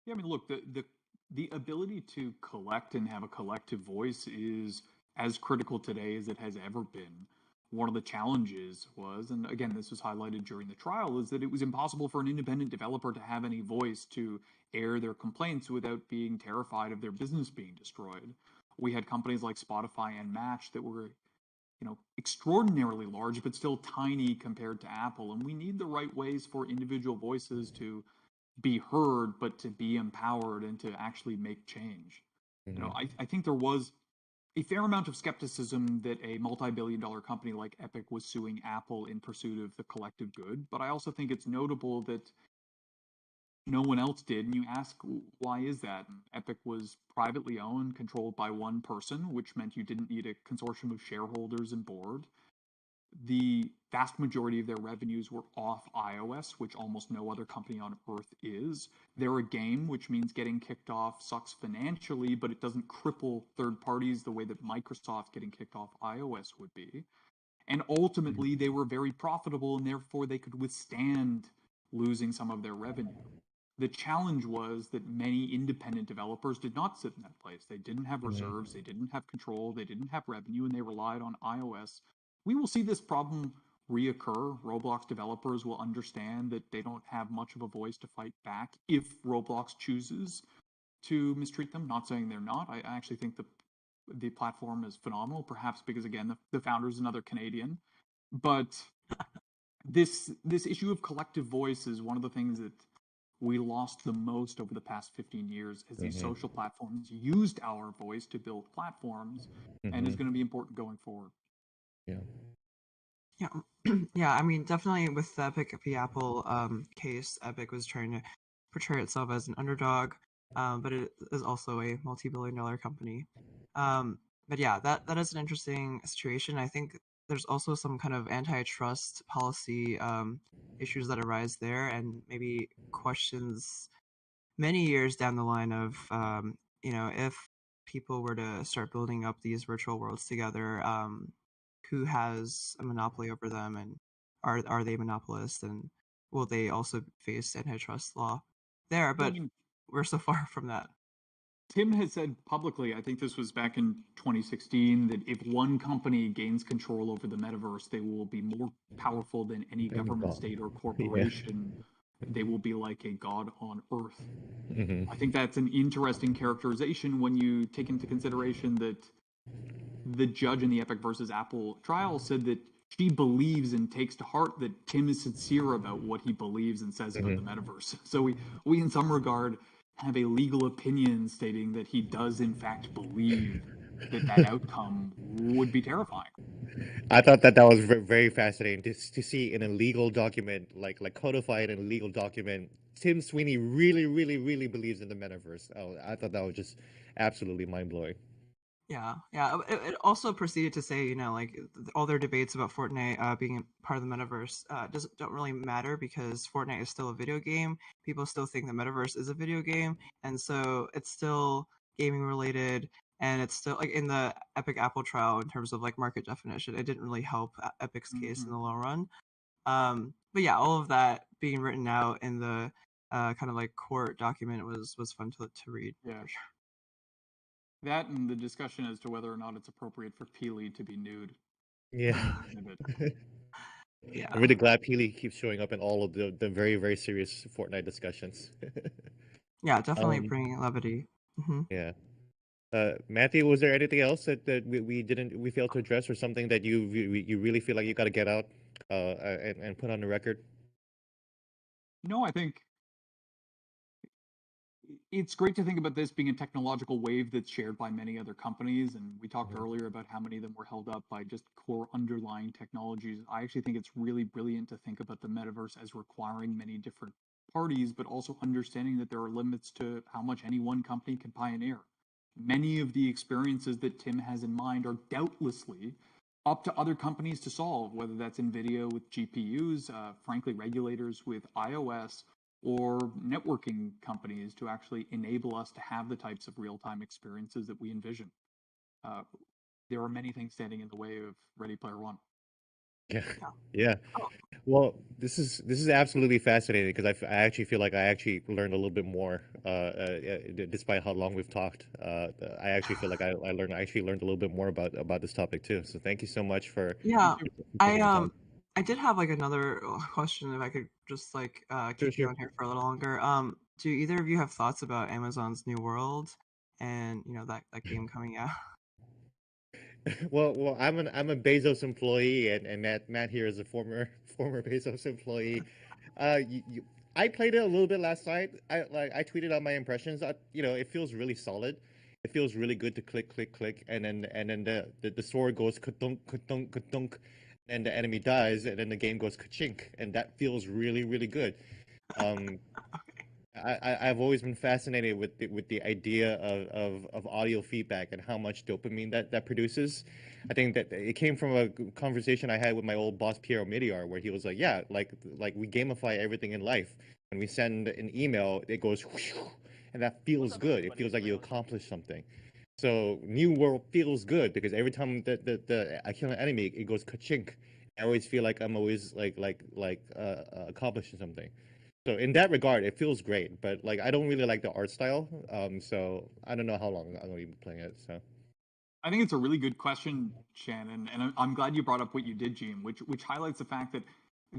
Yeah, I mean, look, the ability to collect and have a collective voice is as critical today as it has ever been. One of the challenges was, and again, this was highlighted during the trial, is that it was impossible for an independent developer to have any voice to air their complaints without being terrified of their business being destroyed. We had companies like Spotify and Match that were, extraordinarily large, but still tiny compared to Apple. And we need the right ways for individual voices to be heard, but to be empowered and to actually make change. Hmm. I think there was a fair amount of skepticism that a multi-billion-dollar company like Epic was suing Apple in pursuit of the collective good. But I also think it's notable that no one else did, and you ask why is that? And Epic was privately owned, controlled by one person, which meant you didn't need a consortium of shareholders and board. The vast majority of their revenues were off iOS, which almost no other company on earth is. They're a game, which means getting kicked off sucks financially, but it doesn't cripple third parties the way that Microsoft getting kicked off iOS would be. And ultimately, they were very profitable, and therefore they could withstand losing some of their revenue. The challenge was that many independent developers did not sit in that place. They didn't have reserves, they didn't have control, they didn't have revenue, and they relied on iOS. We will see this problem reoccur. Roblox developers will understand that they don't have much of a voice to fight back if Roblox chooses to mistreat them. Not saying they're not. I actually think the platform is phenomenal, perhaps because, again, the founder is another Canadian. But this issue of collective voice is one of the things that we lost the most over the past 15 years as these social platforms used our voice to build platforms, and is going to be important going forward. Yeah. Yeah, yeah. I mean, definitely with the Epic v Apple case, Epic was trying to portray itself as an underdog, but it is also a multi-billion-dollar company. But yeah, that is an interesting situation. I think there's also some kind of antitrust policy issues that arise there, and maybe questions many years down the line of if people were to start building up these virtual worlds together, who has a monopoly over them, and are they monopolists, and will they also face antitrust law there? I But mean, we're so far from that. Tim has said publicly, I think this was back in 2016, that if one company gains control over the metaverse, they will be more powerful than any government, God. state, or Yeah. corporation. They will be like a god on earth. Mm-hmm. I think that's an interesting characterization when you take into consideration that the judge in the Epic versus Apple trial said that she believes and takes to heart that Tim is sincere about what he believes and says about the metaverse. So we in some regard have a legal opinion stating that he does in fact believe that that outcome would be terrifying. I thought that was very fascinating to see in a legal document, like codified in a legal document. Tim Sweeney really believes in the metaverse. Oh, I thought that was just absolutely mind blowing. Yeah, yeah. It also proceeded to say, like all their debates about Fortnite being part of the metaverse don't really matter because Fortnite is still a video game. People still think the metaverse is a video game, and so it's still gaming related, and it's still like in the Epic Apple trial in terms of like market definition. It didn't really help Epic's case in the long run. But yeah, all of that being written out in the kind of like court document was fun to read. Yeah. For sure. That and the discussion as to whether or not it's appropriate for Peely to be nude. Yeah. Yeah. I'm really glad Peely keeps showing up in all of the very serious Fortnite discussions. Yeah, definitely bringing levity. Yeah. Matthew, was there anything else that we failed to address, or something that you really feel like you got to get out and put on the record? No, I think it's great to think about this being a technological wave that's shared by many other companies. And we talked earlier about how many of them were held up by just core underlying technologies. I actually think it's really brilliant to think about the metaverse as requiring many different parties, but also understanding that there are limits to how much any one company can pioneer. Many of the experiences that Tim has in mind are doubtlessly up to other companies to solve, whether that's NVIDIA with GPUs, frankly, regulators with iOS, or networking companies to actually enable us to have the types of real-time experiences that we envision. There are many things standing in the way of Ready Player One. Yeah. Yeah. Yeah. Oh, Well, this is absolutely fascinating because I actually feel like I actually learned a little bit more, despite how long we've talked. I actually feel like I actually learned a little bit more about this topic too. So thank you so much for yeah. I taking the time. I did have like another question if I could just like Sure, keep you sure. on here for a little longer. Do either of you have thoughts about Amazon's New World and that game coming out? Well, I'm a Bezos employee, and Matt here is a former Bezos employee. I played it a little bit last night. I tweeted out my impressions. It feels really solid. It feels really good to click, and then the sword goes ka-dunk, ka-dunk, ka-dunk, and the enemy dies, and then the game goes ka-chink, and that feels really good. Um, I've always been fascinated with the idea of audio feedback and how much dopamine that produces. I think that it came from a conversation I had with my old boss Piero Midiar, where he was like, "Yeah, like we gamify everything in life. When we send an email, it goes, whoosh, and that feels good. It feels like you accomplished something. So New World feels good because every time I kill an enemy, it goes ka-chink. I always feel like I'm always accomplishing something. So in that regard, it feels great, but like I don't really like the art style. So I don't know how long I'm gonna be playing it. So I think it's a really good question, Shannon, and I'm glad you brought up what you did, Gene, which highlights the fact that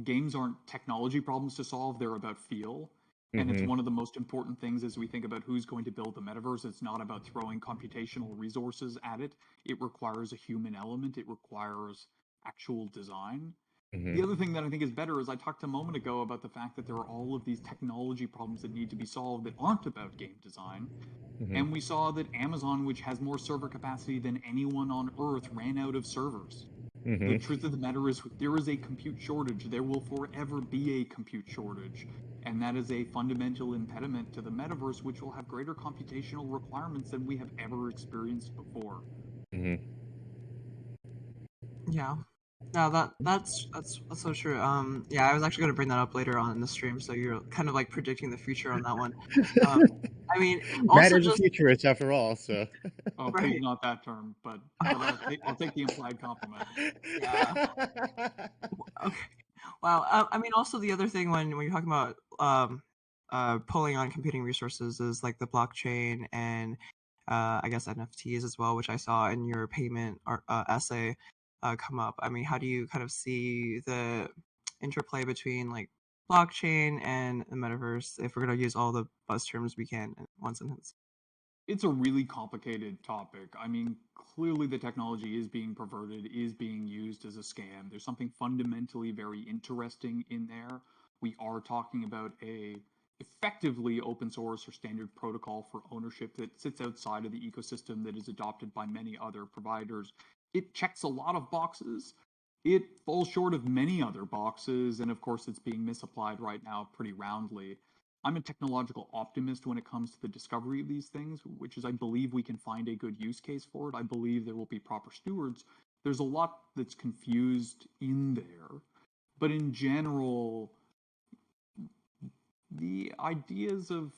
games aren't technology problems to solve; they're about feel. And it's mm-hmm, one of the most important things as we think about who's going to build the metaverse. It's not about throwing computational resources at it. It requires a human element. It requires actual design. mm-hmm, The other thing that I think is better is I talked a moment ago about the fact that there are all of these technology problems that need to be solved that aren't about game design. mm-hmm, And we saw that Amazon, which has more server capacity than anyone on Earth, ran out of servers. The mm-hmm, truth of the matter is, there is a compute shortage. There will forever be a compute shortage. And that is a fundamental impediment to the metaverse, which will have greater computational requirements than we have ever experienced before. mm-hmm. Yeah. No, that's so true. Yeah, I was actually going to bring that up later on in the stream, so you're kind of like predicting the future on that one. Um, I mean, Matt also is a just futurist after all, so. Oh, please right. not that term, but I'll take the implied compliment. Yeah. Okay. Wow. I mean, also the other thing when you're talking about pulling on computing resources is like the blockchain and I guess NFTs as well, which I saw in your payment essay come up. I mean, how do you kind of see the interplay between like blockchain and the metaverse if we're going to use all the buzz terms we can in one sentence? It's a really complicated topic. I mean, clearly the technology is being perverted, is being used as a scam. There's something fundamentally very interesting in there. We are talking about a effectively open source or standard protocol for ownership that sits outside of the ecosystem that is adopted by many other providers. It checks a lot of boxes. It falls short of many other boxes, and of course, it's being misapplied right now pretty roundly. I'm a technological optimist when it comes to the discovery of these things, which is I believe we can find a good use case for it. I believe there will be proper stewards. There's a lot that's confused in there, but in general, the ideas of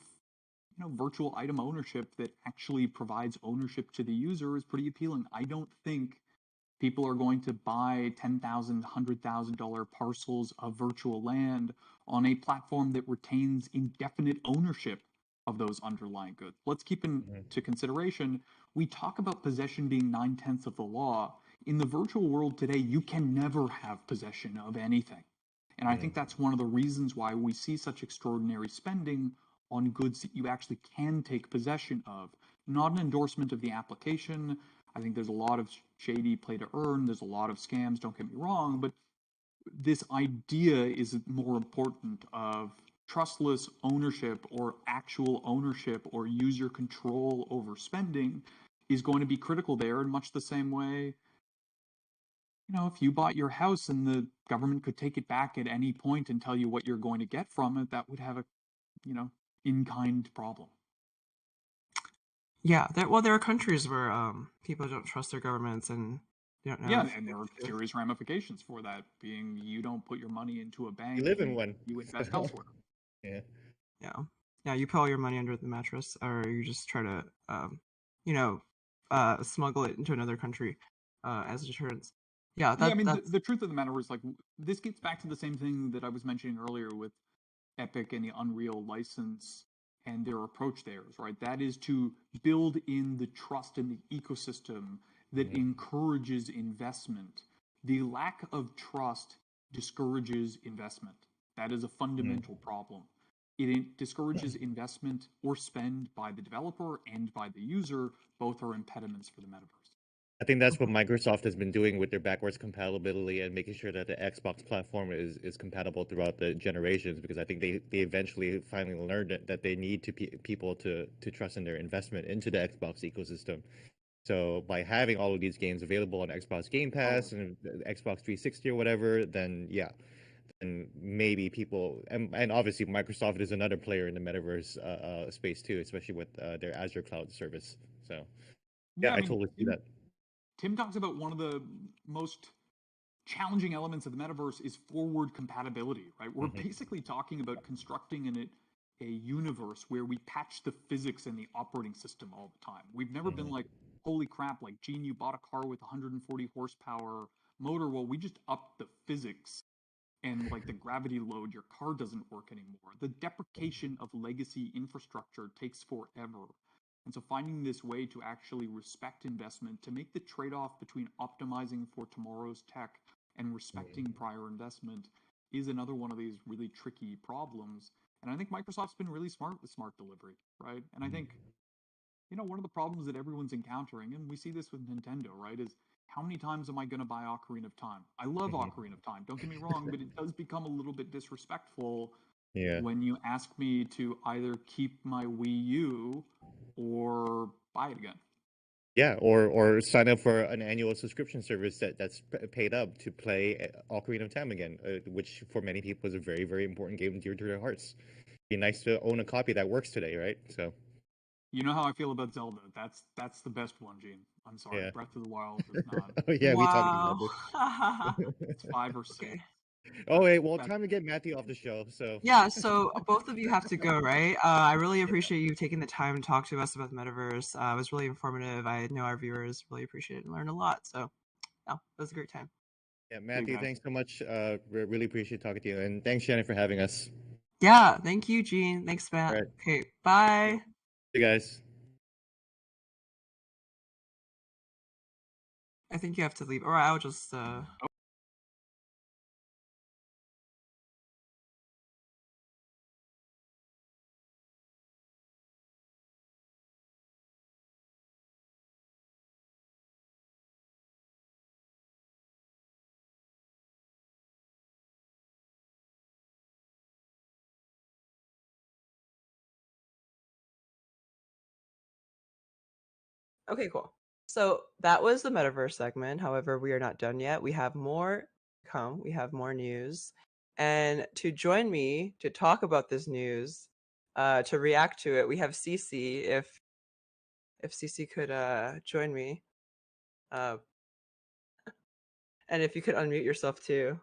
virtual item ownership that actually provides ownership to the user is pretty appealing. I don't think people are going to buy $10,000, $100,000 parcels of virtual land on a platform that retains indefinite ownership of those underlying goods. Let's keep into consideration, we talk about possession being 9/10 of the law. In the virtual world today, you can never have possession of anything. And I Mm-hmm. think that's one of the reasons why we see such extraordinary spending on goods that you actually can take possession of. Not an endorsement of the application. I think there's a lot of shady play to earn. There's a lot of scams, don't get me wrong, but this idea is more important of trustless ownership or actual ownership or user control over spending is going to be critical there in much the same way. If you bought your house and the government could take it back at any point and tell you what you're going to get from it, that would have a, in-kind problem. Yeah, there are countries where people don't trust their governments and they don't know Yeah, if and there are serious ramifications for that, being you don't put your money into a You bank, live in one. you invest So, elsewhere. yeah. yeah. Yeah, you put all your money under the mattress, or you just try to, you know, smuggle it into another country as deterrence. Yeah, Yeah, I mean, that's the truth of the matter is, like, this gets back to the same thing that I was mentioning earlier with Epic and the Unreal license and their approach there, right? That is to build in the trust in the ecosystem that Mm-hmm. encourages investment. The lack of trust discourages investment. That is a fundamental problem. It discourages investment or spend by the developer and by the user. Both are impediments for the metaverse. I think that's what Microsoft has been doing with their backwards compatibility and making sure that the Xbox platform is compatible throughout the generations, because I think they eventually finally learned that they need people to trust in their investment into the Xbox ecosystem. So by having all of these games available on Xbox Game Oh, Pass and Xbox 360 or whatever, then yeah, and maybe people, and obviously Microsoft is another player in the metaverse space too, especially with their Azure cloud service. So Yeah, yeah, I I mean, totally see that. Tim talks about one of the most challenging elements of the metaverse is forward compatibility, right? We're Hmm. basically talking about constructing a universe where we patch the physics and the operating system all the time. We've never been Hmm. like, holy crap, like, Gene, you bought a car with 140 horsepower motor. Well, we just upped the physics and like the gravity load, your car doesn't work anymore. The deprecation of legacy infrastructure takes forever. And so finding this way to actually respect investment, to make the trade-off between optimizing for tomorrow's tech and respecting prior investment is another one of these really tricky problems. And I think Microsoft's been really smart with smart delivery, right? And I think, one of the problems that everyone's encountering, and we see this with Nintendo, right, is how many times am I going to buy Ocarina of Time? I love Hmm. Ocarina of Time, don't get me wrong, but it does become a little bit disrespectful Yeah. when you ask me to either keep my Wii U or buy it again. Yeah, or sign up for an annual subscription service paid up to play Ocarina of Time again, which for many people is a very, very important game dear to their hearts. Be nice to own a copy that works today, right? So You know how I feel about Zelda. That's the best one, Gene. I'm sorry, yeah. Breath of the Wild is not. Oh yeah, we talked Wow. about this. It's 5 or 6. Okay. Oh wait, well, Best. time to get Matthew off the show. So Yeah, so both of you have to go, right? I really appreciate you taking the time to talk to us about the metaverse. It was really informative. I know our viewers really appreciate it and learned a lot. So, yeah, it was a great time. yeah, See you Matthew, guys. thanks so much. Really appreciate talking to you, and thanks Shannon for having us. Yeah, thank you, Gene. Thanks, All Matt. right, Okay, see bye. you guys. I think you have to leave, or I'll just. Okay, cool. So that was the metaverse segment. However, we are not done yet. We have more to come. We have more news. And to join me to talk about this news, to react to it, we have Cece. If Cece could join me, uh, and if you could unmute yourself too.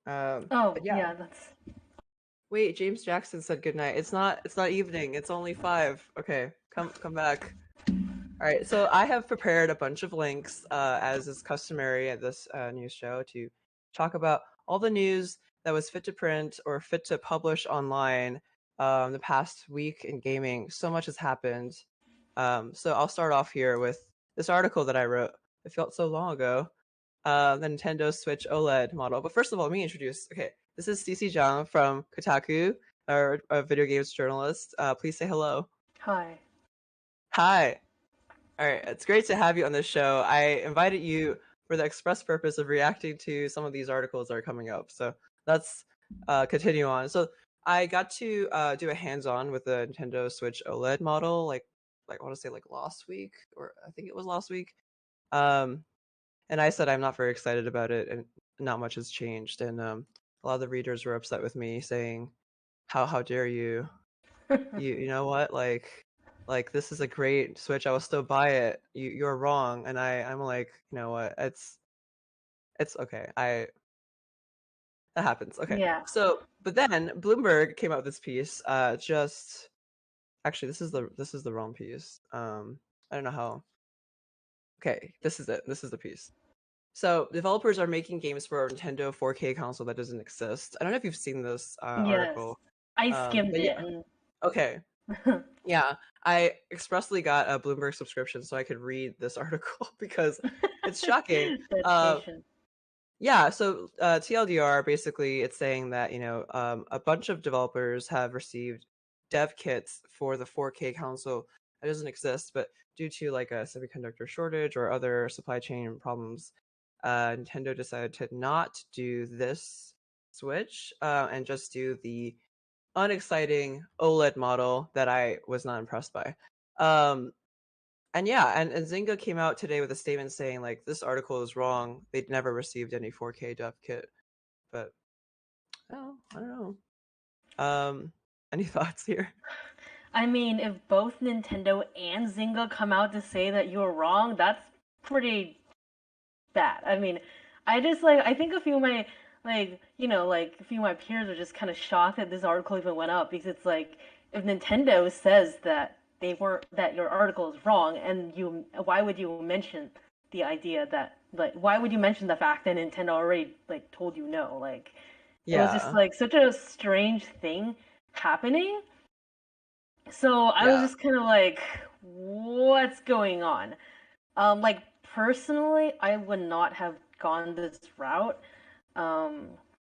Oh, But yeah. yeah, that's Wait, James Jackson said goodnight. It's not. It's not evening. It's only 5. Okay, come back. All right, so I have prepared a bunch of links, as is customary at this news show, to talk about all the news that was fit to print or fit to publish online the past week in gaming. So much has happened. So I'll start off here with this article that I wrote. It felt so long ago. The Nintendo Switch OLED model. But first of all, let me introduce. Okay, this is Cece Zhang from Kotaku, a video games journalist. Please say hello. hi. Hi. All right, it's great to have you on this show. I invited you for the express purpose of reacting to some of these articles that are coming up. So let's continue on. So I got to do a hands-on with the Nintendo Switch OLED model, like I want to say like last week, or I think it was last week. Um, and I said I'm not very excited about it, and not much has changed. And a lot of the readers were upset with me, saying, how dare you? You know what, like this is a great Switch, I will still buy it. You're wrong. And I'm like, you know what, it's okay. I That happens. Okay, Yeah. so but then Bloomberg came out with this piece, just actually this is the wrong piece. I don't know how. Okay, this is it. This is the piece. So developers are making games for a Nintendo 4K console that doesn't exist. I don't know if you've seen this Yes. article. I skimmed But it yeah, and okay. Yeah, I expressly got a Bloomberg subscription so I could read this article because it's shocking. Uh, dedication. yeah, so TLDR, basically it's saying that, a bunch of developers have received dev kits for the 4K console that doesn't exist, but due to like a semiconductor shortage or other supply chain problems, Nintendo decided to not do this Switch, and just do the unexciting OLED model that I was not impressed by. And yeah, and Zynga came out today with a statement saying like this article is wrong. They'd never received any 4K dev kit. But oh, I don't know. Any thoughts here? I mean, if both Nintendo and Zynga come out to say that you're wrong, that's pretty bad. I mean, I think a few of my a few of my peers are just kind of shocked that this article even went up, because it's like, if Nintendo says that they weren't that your article is wrong, and why would you mention the idea that, like, why would you mention the fact that Nintendo already like told you no? Like, it was just like such a strange thing happening. So I was just kind of like, what's going on? Like, personally, I would not have gone this route. Um,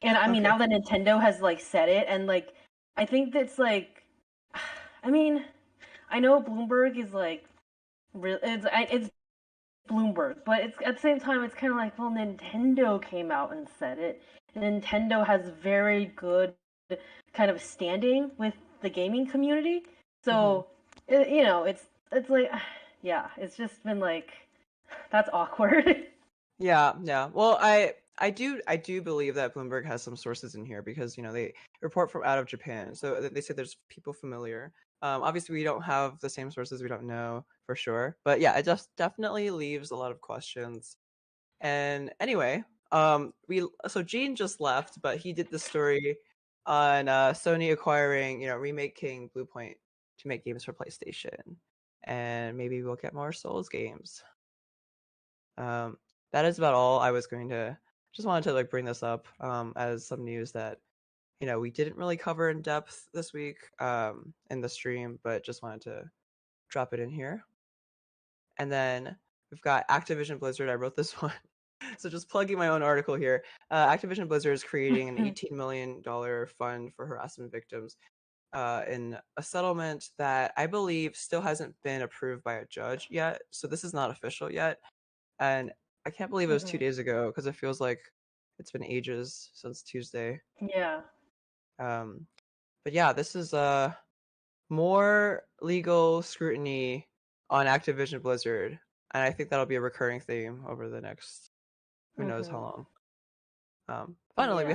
and I mean, now that Nintendo has like said it, and like, I think that's like, I mean, I know Bloomberg is like, it's Bloomberg, but it's at the same time, it's kind of like, well, Nintendo came out and said it. Nintendo has very good kind of standing with the gaming community, so it's like, yeah, it's just been like, that's awkward. Yeah. Well, I do believe that Bloomberg has some sources in here, because they report from out of Japan, so they say there's people familiar. Obviously, we don't have the same sources; we don't know for sure. But yeah, it just definitely leaves a lot of questions. And anyway, so Gene just left, but he did the story on Sony acquiring, remaking Bluepoint to make games for PlayStation, and maybe we'll get more Souls games. That is about all I was going to. Just wanted to like bring this up as some news that we didn't really cover in depth this week in the stream, but just wanted to drop it in here. And then we've got Activision Blizzard. I wrote this one. So just plugging my own article here. Activision Blizzard is creating an $18 million fund for harassment victims in a settlement that I believe still hasn't been approved by a judge yet. So this is not official yet. And I can't believe it was 2 days ago, because it feels like it's been ages since Tuesday. Yeah. But yeah, this is more legal scrutiny on Activision Blizzard, and I think that'll be a recurring theme over the next who knows how long. Finally, we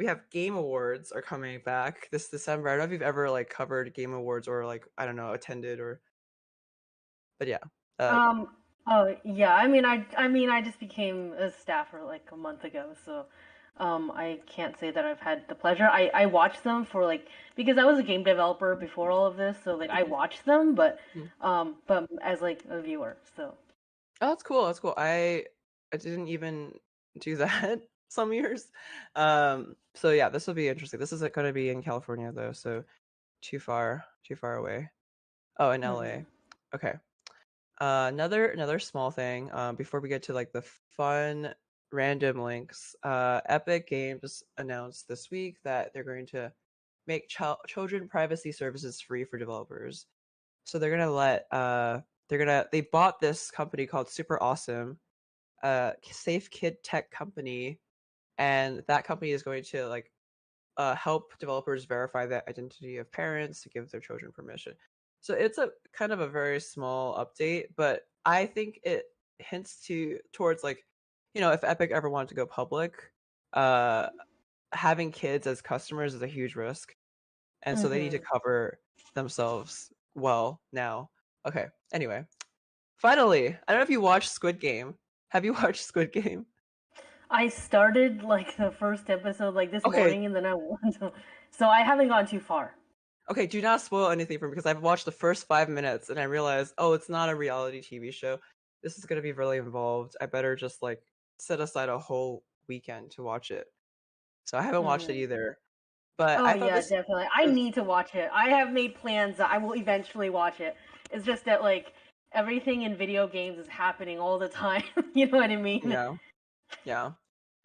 have Game Awards are coming back this December. I don't know if you've ever like covered Game Awards, or like, I don't know, attended, or, but yeah. Oh yeah. I just became a staffer like a month ago, so I can't say that I've had the pleasure. I watched them for like, because I was a game developer before all of this, so like I watched them, but as like a viewer. So. Oh, that's cool. That's cool. I didn't even do that some years. So yeah, this will be interesting. This is going to be in California though, so too far away. Oh, in LA. Okay. Another small thing before we get to like the fun random links. Epic Games announced this week that they're going to make children privacy services free for developers. So they're gonna let they bought this company called Super Awesome, safe kid tech company, and that company is going to like help developers verify the identity of parents to give their children permission. So it's a kind of a very small update, but I think it hints towards like, if Epic ever wanted to go public, having kids as customers is a huge risk, and so they need to cover themselves well now. Okay. Anyway, finally, I don't know if you watched Squid Game. Have you watched Squid Game? I started like the first episode like this morning, and then so I haven't gone too far. Okay, do not spoil anything for me, because I've watched the first 5 minutes and I realized, oh, it's not a reality TV show. This is gonna be really involved. I better just like set aside a whole weekend to watch it. So I haven't watched it either. But I thought definitely. I need to watch it. I have made plans that I will eventually watch it. It's just that like everything in video games is happening all the time. You know what I mean? Yeah.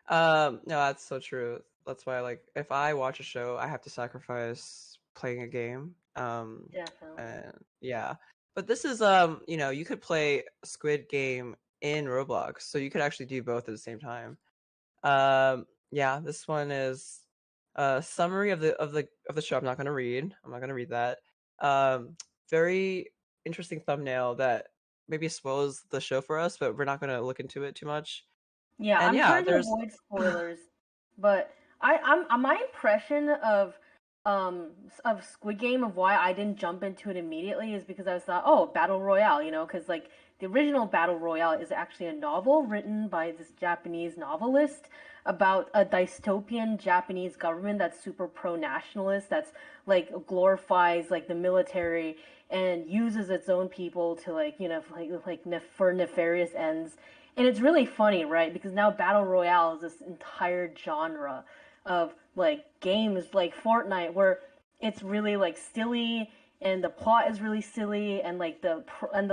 No, that's so true. That's why, like, if I watch a show, I have to sacrifice playing a game. Definitely. And yeah. But this is you could play Squid Game in Roblox, so you could actually do both at the same time. Yeah, this one is a summary of the show. I'm not gonna read. I'm not gonna read that. Very interesting thumbnail that maybe spoils the show for us, but we're not gonna look into it too much. Yeah, And I'm yeah, trying to avoid spoilers. But my impression of Squid Game, of why I didn't jump into it immediately, is because I was thought, oh, battle royale, because like the original battle royale is actually a novel written by this Japanese novelist about a dystopian Japanese government that's super pro-nationalist, that's like glorifies like the military and uses its own people to for nefarious ends. And it's really funny, right? Because now battle royale is this entire genre of like games like Fortnite where it's really like silly and the plot is really silly and like the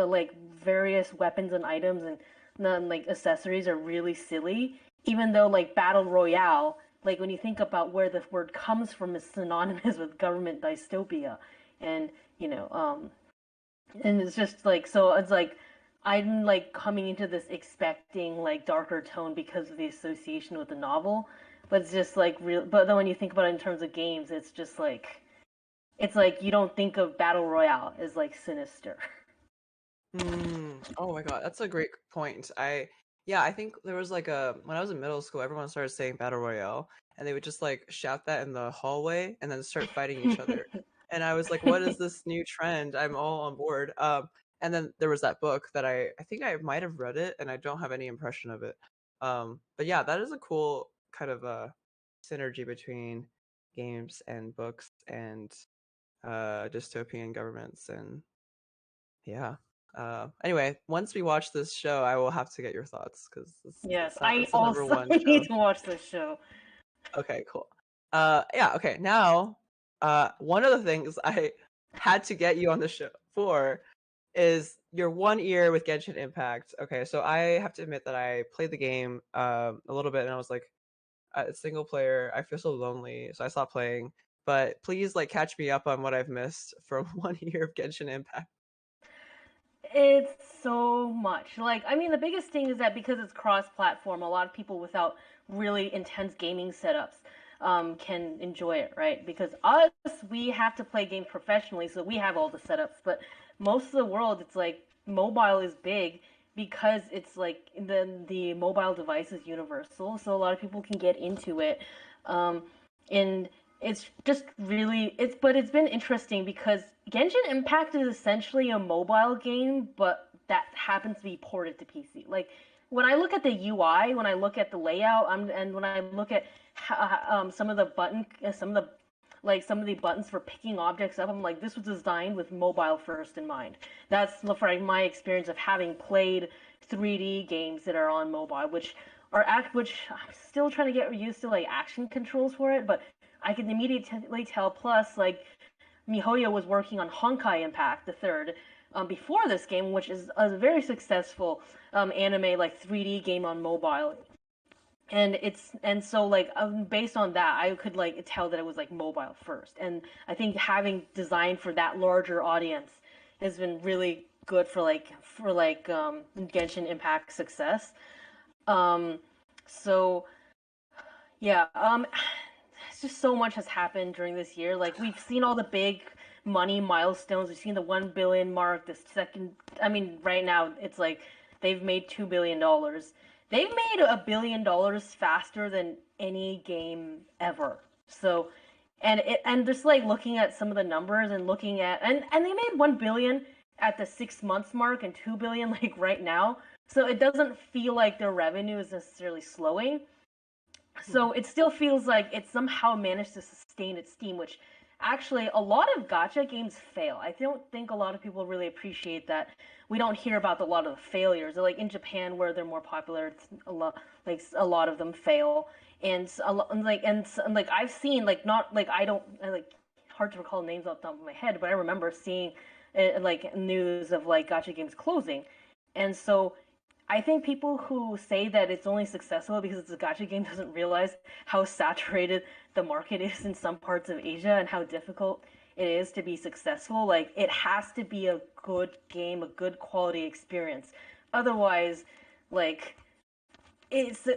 like various weapons and items and like accessories are really silly, even though like battle royale, like when you think about where the word comes from, is synonymous with government dystopia. And you know and it's just like, so it's like I'm like coming into this expecting like darker tone because of the association with the novel, but it's just like real. But then when you think about it in terms of games, it's like you don't think of battle royale as like sinister. Oh my god, that's a great point. I think there was like when I was in middle school, everyone started saying battle royale, and they would just like shout that in the hallway and then start fighting each other. And I was like, what is this new trend? I'm all on board. And then there was that book that I think I might have read it, and I don't have any impression of it. But yeah, that is a cool kind of synergy between games and books and dystopian governments. And yeah. Anyway, once we watch this show, I will have to get your thoughts because Yes, it's I the number also one need show. to watch this show. Okay, cool. Yeah, okay. Now, one of the things I had to get you on the show for is your 1 year with Genshin Impact. Okay, so I have to admit that I played the game a little bit, and I was like, it's single player. I feel so lonely, so I stopped playing. But please, like, catch me up on what I've missed from 1 year of Genshin Impact. It's so much. Like, I mean, the biggest thing is that because it's cross-platform, a lot of people without really intense gaming setups can enjoy it, right? Because us, we have to play games professionally, so we have all the setups. But most of the world, it's like mobile is big because it's like the mobile device is universal, so a lot of people can get into it. Um, and it's just really it's been interesting because Genshin Impact is essentially a mobile game, but that happens to be ported to PC. Like when I look at the UI, when I look at the layout, and when I look at some of the some of the buttons for picking objects up, I'm like, this was designed with mobile first in mind. That's from my experience of having played 3D games that are on mobile, which I'm still trying to get used to like action controls for it, but I can immediately tell. Plus, like MiHoYo was working on Honkai Impact the Third before this game, which is a very successful anime like 3D game on mobile. And so like based on that, I could like tell that it was like mobile first. And I think having designed for that larger audience has been really good for Genshin Impact success. Um, so yeah, it's just so much has happened during this year. Like we've seen all the big money milestones. We've seen the 1 billion mark. The second, I mean, right now it's like they've made $2 billion. They've made $1 billion faster than any game ever. So, and just like looking at some of the numbers and looking at and they made 1 billion at the 6 months mark and 2 billion like right now. So it doesn't feel like their revenue is necessarily slowing. So it still feels like it somehow managed to sustain its steam, which actually a lot of gacha games fail. I don't think a lot of people really appreciate that. We don't hear about a lot of the failures. Like in Japan, where they're more popular, it's a lot of them fail. And like I've seen like not like I don't like hard to recall names off the top of my head, but I remember seeing like news of like gacha games closing, and so I think people who say that it's only successful because it's a gacha game doesn't realize how saturated the market is in some parts of Asia and how difficult it is to be successful. Like it has to be a good game, a good quality experience. Otherwise, like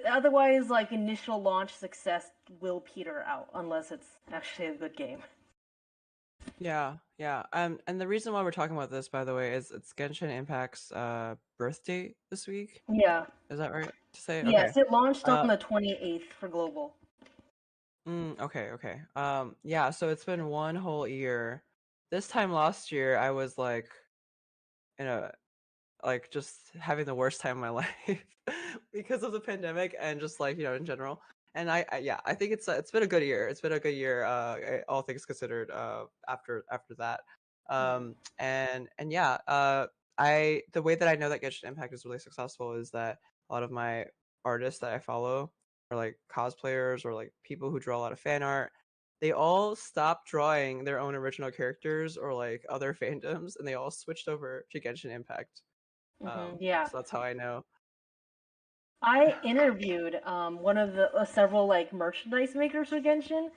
otherwise initial launch success will peter out unless it's actually a good game. Yeah, yeah. And the reason why we're talking about this, by the way, is it's Genshin Impact's birthday this week. Yeah. Is that right to say? Okay. Yes, it launched on Uh, the 28th for global. Okay, okay. Yeah, so it's been one whole year. This time last year, I was like in a like just having the worst time of my life because of the pandemic and just like in general. And yeah, I think it's been a good year. It's been a good year, all things considered. After that, and yeah, I the way that I know that Genshin Impact is really successful is that a lot of my artists that I follow are like cosplayers or like people who draw a lot of fan art. They all stopped drawing their own original characters or like other fandoms, and they all switched over to Genshin Impact. Yeah. So that's how I know. I interviewed one of the several like merchandise makers for Genshin,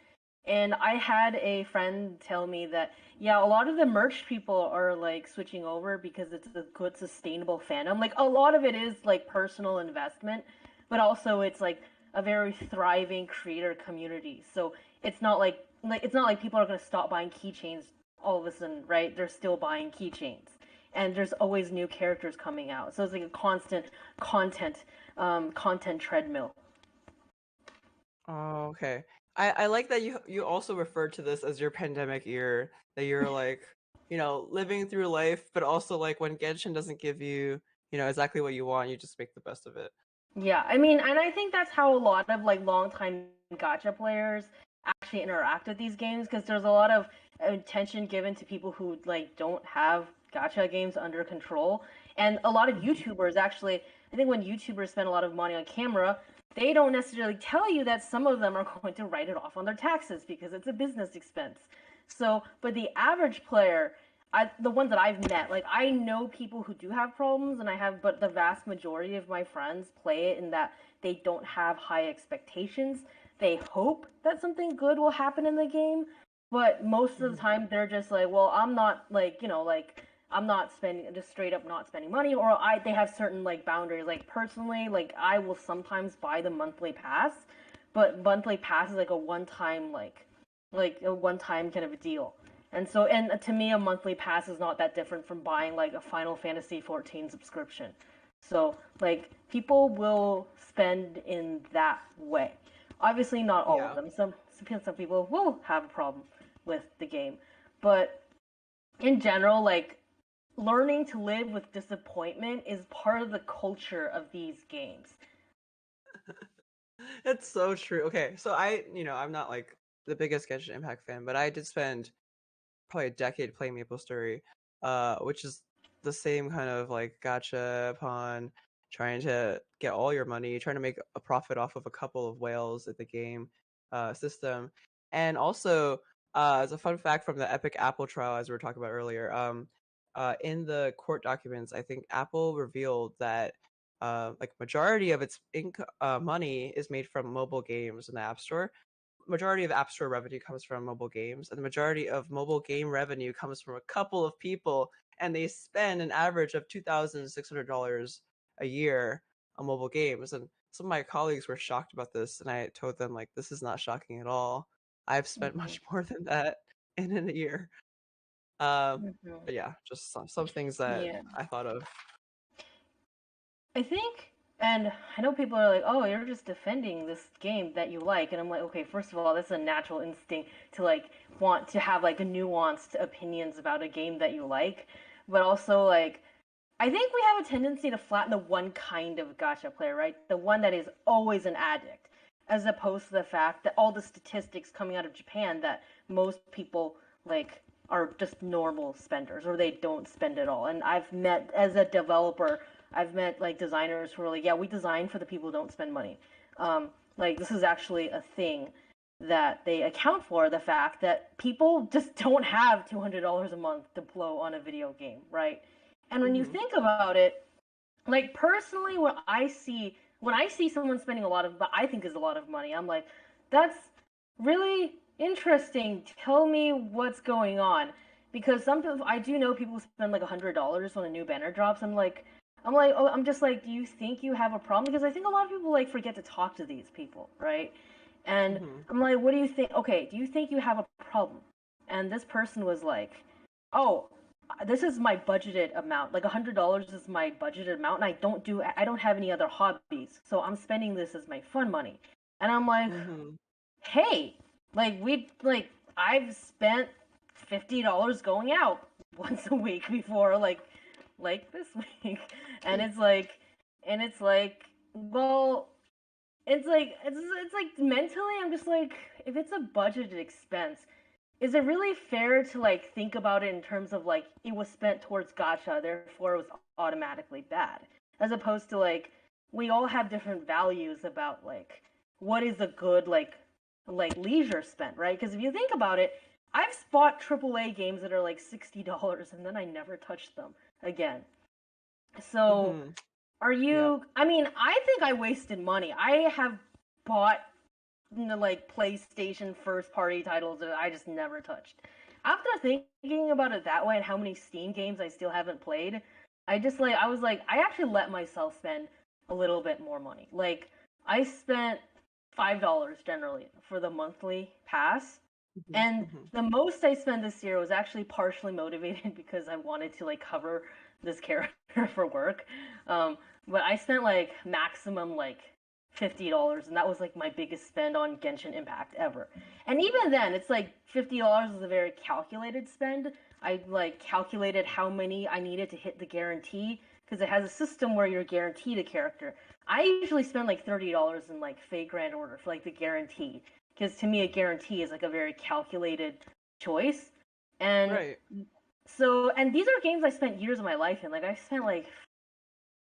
and I had a friend tell me that yeah, a lot of the merch people are like switching over because it's a good sustainable fandom. Like a lot of it is like personal investment, but also it's like a very thriving creator community. So it's not like it's not like people are gonna stop buying keychains all of a sudden, right? They're still buying keychains. And there's always new characters coming out. So it's like a constant content content treadmill. Oh, okay. I like that you also refer to this as your pandemic year, that you're like, living through life, but also like when Genshin doesn't give you, exactly what you want, you just make the best of it. Yeah, I mean, and I think that's how a lot of like longtime gacha players actually interact with these games because there's a lot of attention given to people who like don't have gacha games under control, and a lot of Mhm. YouTubers actually. I think when YouTubers spend a lot of money on camera, they don't necessarily tell you that some of them are going to write it off on their taxes because it's a business expense. So, but the average player, the ones that I've met, like I know people who do have problems, and but the vast majority of my friends play it in that they don't have high expectations. They hope that something good will happen in the game, but most of the Mhm. time they're just like, well, I'm not like, like I'm not spending just straight up not spending money, or they have certain like boundaries. Like personally, like I will sometimes buy the monthly pass, but monthly pass is like a one time like a one time kind of a deal. And so, and to me, a monthly pass is not that different from buying like a Final Fantasy 14 subscription. So, like, people will spend in that way. Obviously, not all of Yeah. them. Some people will have a problem with the game, but in general, like, learning to live with disappointment is part of the culture of these games. It's so true. Okay, so I'm not like the biggest Genshin Impact fan, but I did spend probably a decade playing Maple Story, which is the same kind of like gotcha upon trying to get all your money, trying to make a profit off of a couple of whales in the game system. And also, as a fun fact from the Epic Apple trial, as we were talking about earlier, in the court documents, I think Apple revealed that like majority of its money is made from mobile games in the App Store. Majority of App Store revenue comes from mobile games, and the majority of mobile game revenue comes from a couple of people, and they spend an average of $2,600 a year on mobile games. And some of my colleagues were shocked about this, and I told them like, this is not shocking at all. I've spent Mm-hmm. much more than that in a year. Um, Mm-hmm. but yeah, just some things that Yeah. I thought of. I think, and I know people are like, "Oh, you're just defending this game that you like," and I'm like, "Okay, first of all, that's a natural instinct to like want to have like a nuanced opinions about a game that you like, but also like I think we have a tendency to flatten the one kind of gacha player, right? The one that is always an addict, as opposed to the fact that all the statistics coming out of Japan that most people like are just normal spenders or they don't spend at all. And I've met as a developer, I've met like designers who are like, yeah, we design for the people who don't spend money. Like this is actually a thing that they account for the fact that people just don't have $200 a month to blow on a video game, right? And when you Hmm. think about it, like personally, when I see someone spending a lot of, I think is a lot of money, I'm like, that's really interesting. Tell me what's going on, because some people, I do know people spend like $100 when a new banner drops. Oh, I'm just like, do you think you have a problem? Because I think a lot of people like forget to talk to these people, right? And Hmm. I'm like, what do you think? Okay, do you think you have a problem? And this person was like, oh, this is my budgeted amount. Like $100 is my budgeted amount, and I don't have any other hobbies, so I'm spending this as my fun money. And I'm like, Hmm. hey, I've spent $50 going out once a week before, like this week, and it's like, well, it's like mentally, I'm just like, if it's a budgeted expense, is it really fair to like think about it in terms of like it was spent towards gacha, therefore it was automatically bad, as opposed to like we all have different values about like what is a good like leisure spent, right? Because if you think about it, I've bought AAA games that are like $60 and then I never touched them again. So Mhm. are Yep. you? I mean, I think I wasted money. I have bought like PlayStation first party titles that I just never touched. After thinking about it that way and how many Steam games I still haven't played, I was like I actually let myself spend a little bit more money. Like I spent $5 generally for the monthly pass, Mhm, and mhm. the most I spent this year was actually partially motivated because I wanted to like cover this character for work. Um, but I spent like maximum like $50, and that was like my biggest spend on Genshin Impact ever. And even then, it's like $50 is a very calculated spend. I like calculated how many I needed to hit the guarantee because it has a system where you're guaranteed a character. I usually spend like $30 in like Fate Grand Order for like the guarantee, because to me a guarantee is like a very calculated choice. And Right. and these are games I spent years of my life in. Like I spent like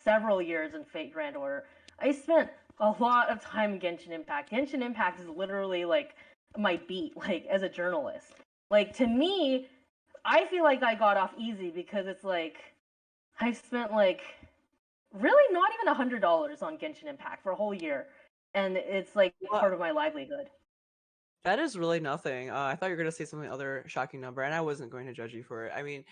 several years in Fate Grand Order. I spent a lot of time in Genshin Impact. Genshin Impact is literally like my beat, like as a journalist. Like to me, I feel like I got off easy because it's like I spent like really not even $100 on Genshin Impact for a whole year, and it's like Well, part of my livelihood. that is really nothing. I thought you were gonna say something other shocking number, and I wasn't going to judge you for it. I mean,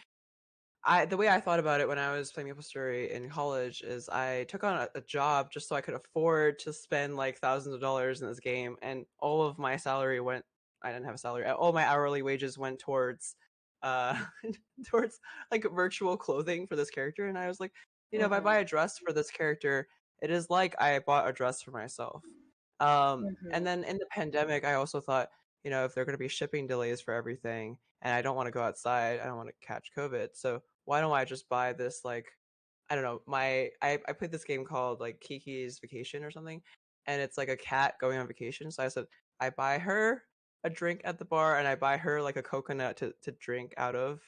the way I thought about it when I was playing Maple Story in college is I took on a job just so I could afford to spend like thousands of dollars in this game, and all of my salary went. I didn't have a salary. All my hourly wages went towards, uh, towards like virtual clothing for this character, and I was like, if I buy Mhm. a dress for this character, it is like I bought a dress for myself. And Mhm. then in the pandemic, I also thought, if there are going to be shipping delays for everything, and I don't want to go outside, I don't want to catch COVID, so why don't I just buy this like I don't know, I played this game called like Kiki's Vacation or something, and it's like a cat going on vacation. So I said I buy her a drink at the bar and I buy her like a coconut to drink out of,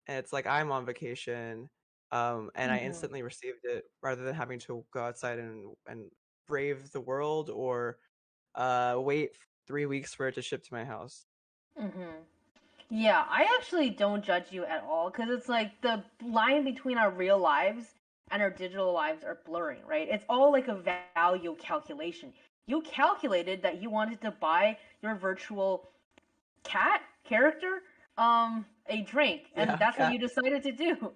and it's like I'm on vacation. And I Mhm. instantly received it rather than having to go outside and brave the world or wait 3 weeks for it to ship to my house. Mhm. Yeah, I actually don't judge you at all because it's like the line between our real lives and our digital lives are blurring, right? It's all like a value calculation. You calculated that you wanted to buy your virtual cat character a drink, and Yeah, that's what cat. you decided to do.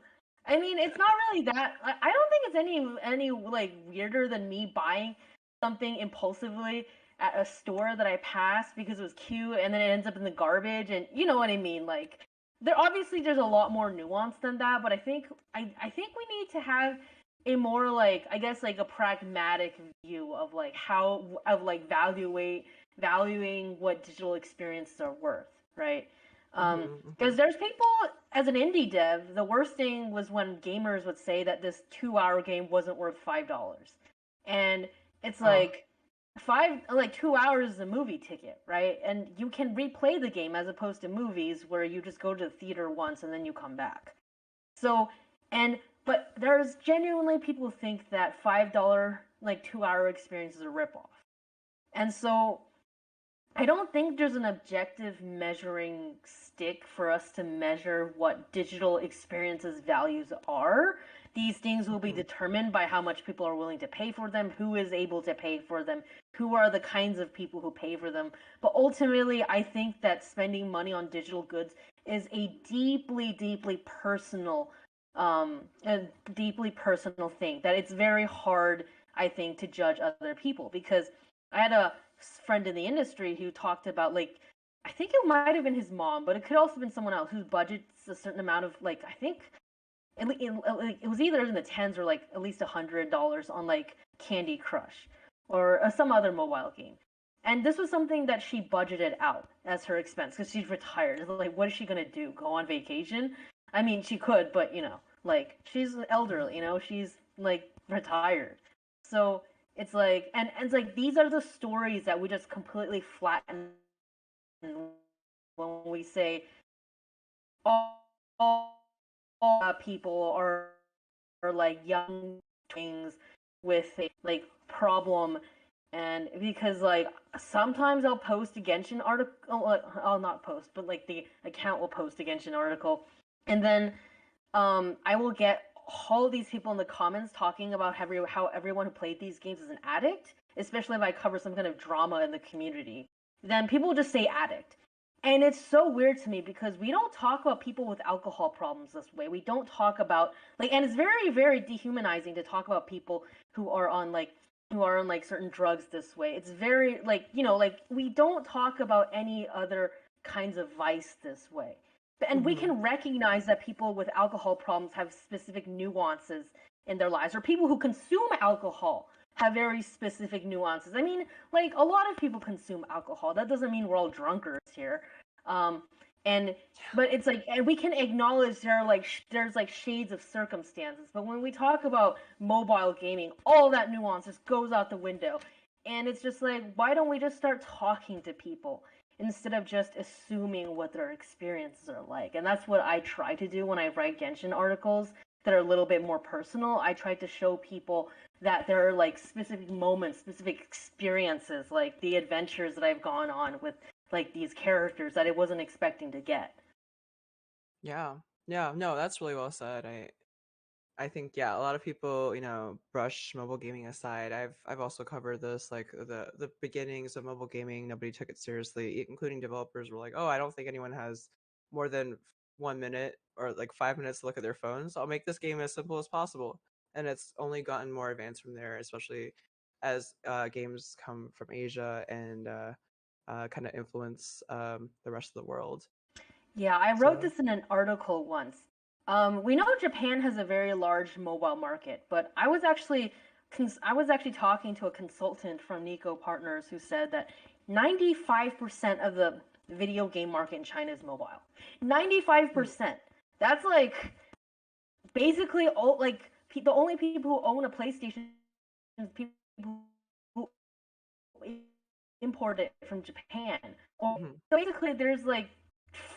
I mean, it's not really that. I don't think it's any like weirder than me buying something impulsively at a store that I passed because it was cute, and then it ends up in the garbage, and you know what I mean. Like, there's a lot more nuance than that, but I think we need to have a more like, I guess, like a pragmatic view of like how of like valuing what digital experiences are worth, right? Hmm, Because hmm. there's people, as an indie dev, the worst thing was when gamers would say that this 2 hour game wasn't worth $5, and it's Oh, like 2 hours is a movie ticket, right? And you can replay the game as opposed to movies where you just go to the theater once and then you come back. So, and but there's genuinely people who think that $5 like 2 hour experience is a ripoff. And so I don't think there's an objective measuring stick for us to measure what digital experiences values are. These things will be mhm. determined by how much people are willing to pay for them, who is able to pay for them, who are the kinds of people who pay for them. But ultimately, I think that spending money on digital goods is a deeply personal thing. That it's very hard, I think, to judge other people because I had a friend in the industry who talked about like I think it might have been his mom, but it could also have been someone else whose budget's a certain amount of like I think it was either in the tens or like at least $100 on like Candy Crush or some other mobile game. And this was something that she budgeted out as her expense because she's retired. It's like, what is she gonna do? Go on vacation? I mean, she could, but like she's elderly. She's like retired. So it's like, and it's like these are the stories that we just completely flatten when we say all people are like young things with a like problem. And because like sometimes I'll post a Genshin article, I'll not post, but like the account will post a Genshin article, and then I will get all these people in the comments talking about how everyone who played these games is an addict, especially if I cover some kind of drama in the community. Then people will just say addict. And it's so weird to me because we don't talk about people with alcohol problems this way. We don't talk about like, and it's very, very dehumanizing to talk about people who are on like certain drugs this way. It's very like, like we don't talk about any other kinds of vice this way. And we can recognize that people with alcohol problems have specific nuances in their lives, or people who consume alcohol have very specific nuances. I mean, like a lot of people consume alcohol. That doesn't mean we're all drunkards here. And but it's like, and we can acknowledge there's like shades of circumstances. But when we talk about mobile gaming, all that nuance just goes out the window. And it's just like, why don't we just start talking to people instead of just assuming what their experiences are like? And that's what I try to do when I write Genshin articles that are a little bit more personal. I try to show people that there are like specific moments, specific experiences, like the adventures that I've gone on with like these characters that I wasn't expecting to get. Yeah. Yeah, no, that's really well said. I think yeah, a lot of people, brush mobile gaming aside. I've also covered this, like the beginnings of mobile gaming. Nobody took it seriously, including developers were like, "Oh, I don't think anyone has more than 1 minute or like 5 minutes to look at their phones. I'll make this game as simple as possible." And it's only gotten more advanced from there, especially as games come from Asia and kind of influence the rest of the world. Yeah, I wrote So this in an article once. We know Japan has a very large mobile market, but I was actually talking to a consultant from Nico Partners who said that 95% of the video game market in China is mobile. 95%. That's like basically all like the only people who own a PlayStation is people who import it from Japan. So basically, there's like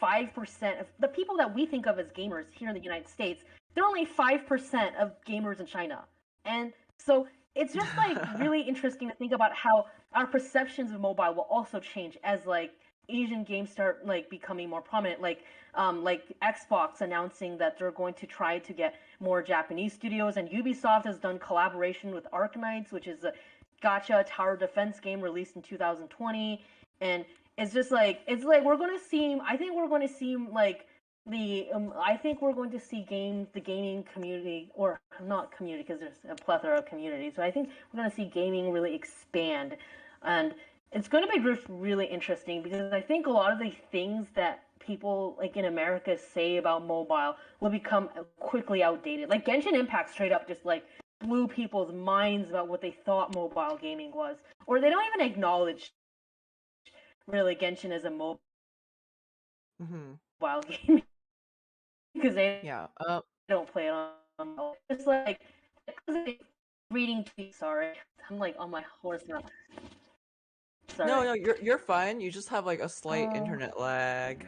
5% of the people that we think of as gamers here in the United States. They're only 5% of gamers in China, and so it's just like really interesting to think about how our perceptions of mobile will also change as like Asian games start like becoming more prominent, like Xbox announcing that they're going to try to get more Japanese studios, and Ubisoft has done collaboration with Arknights, which is a gacha tower defense game released in 2020, and it's just like we're going to see. I think we're going to see like I think we're going to see the gaming community, or not community because there's a plethora of communities, but I think we're going to see gaming really expand, and it's going to be really interesting because I think a lot of the things that people like in America say about mobile will become quickly outdated. Like Genshin Impact straight up just like blew people's minds about what they thought mobile gaming was, or they don't even acknowledge really Genshin as a mobile game because they don't play it on. It's like reading tweets. Sorry, I'm like on my horse now. Sorry. No, you're fine. You just have like a slight internet lag.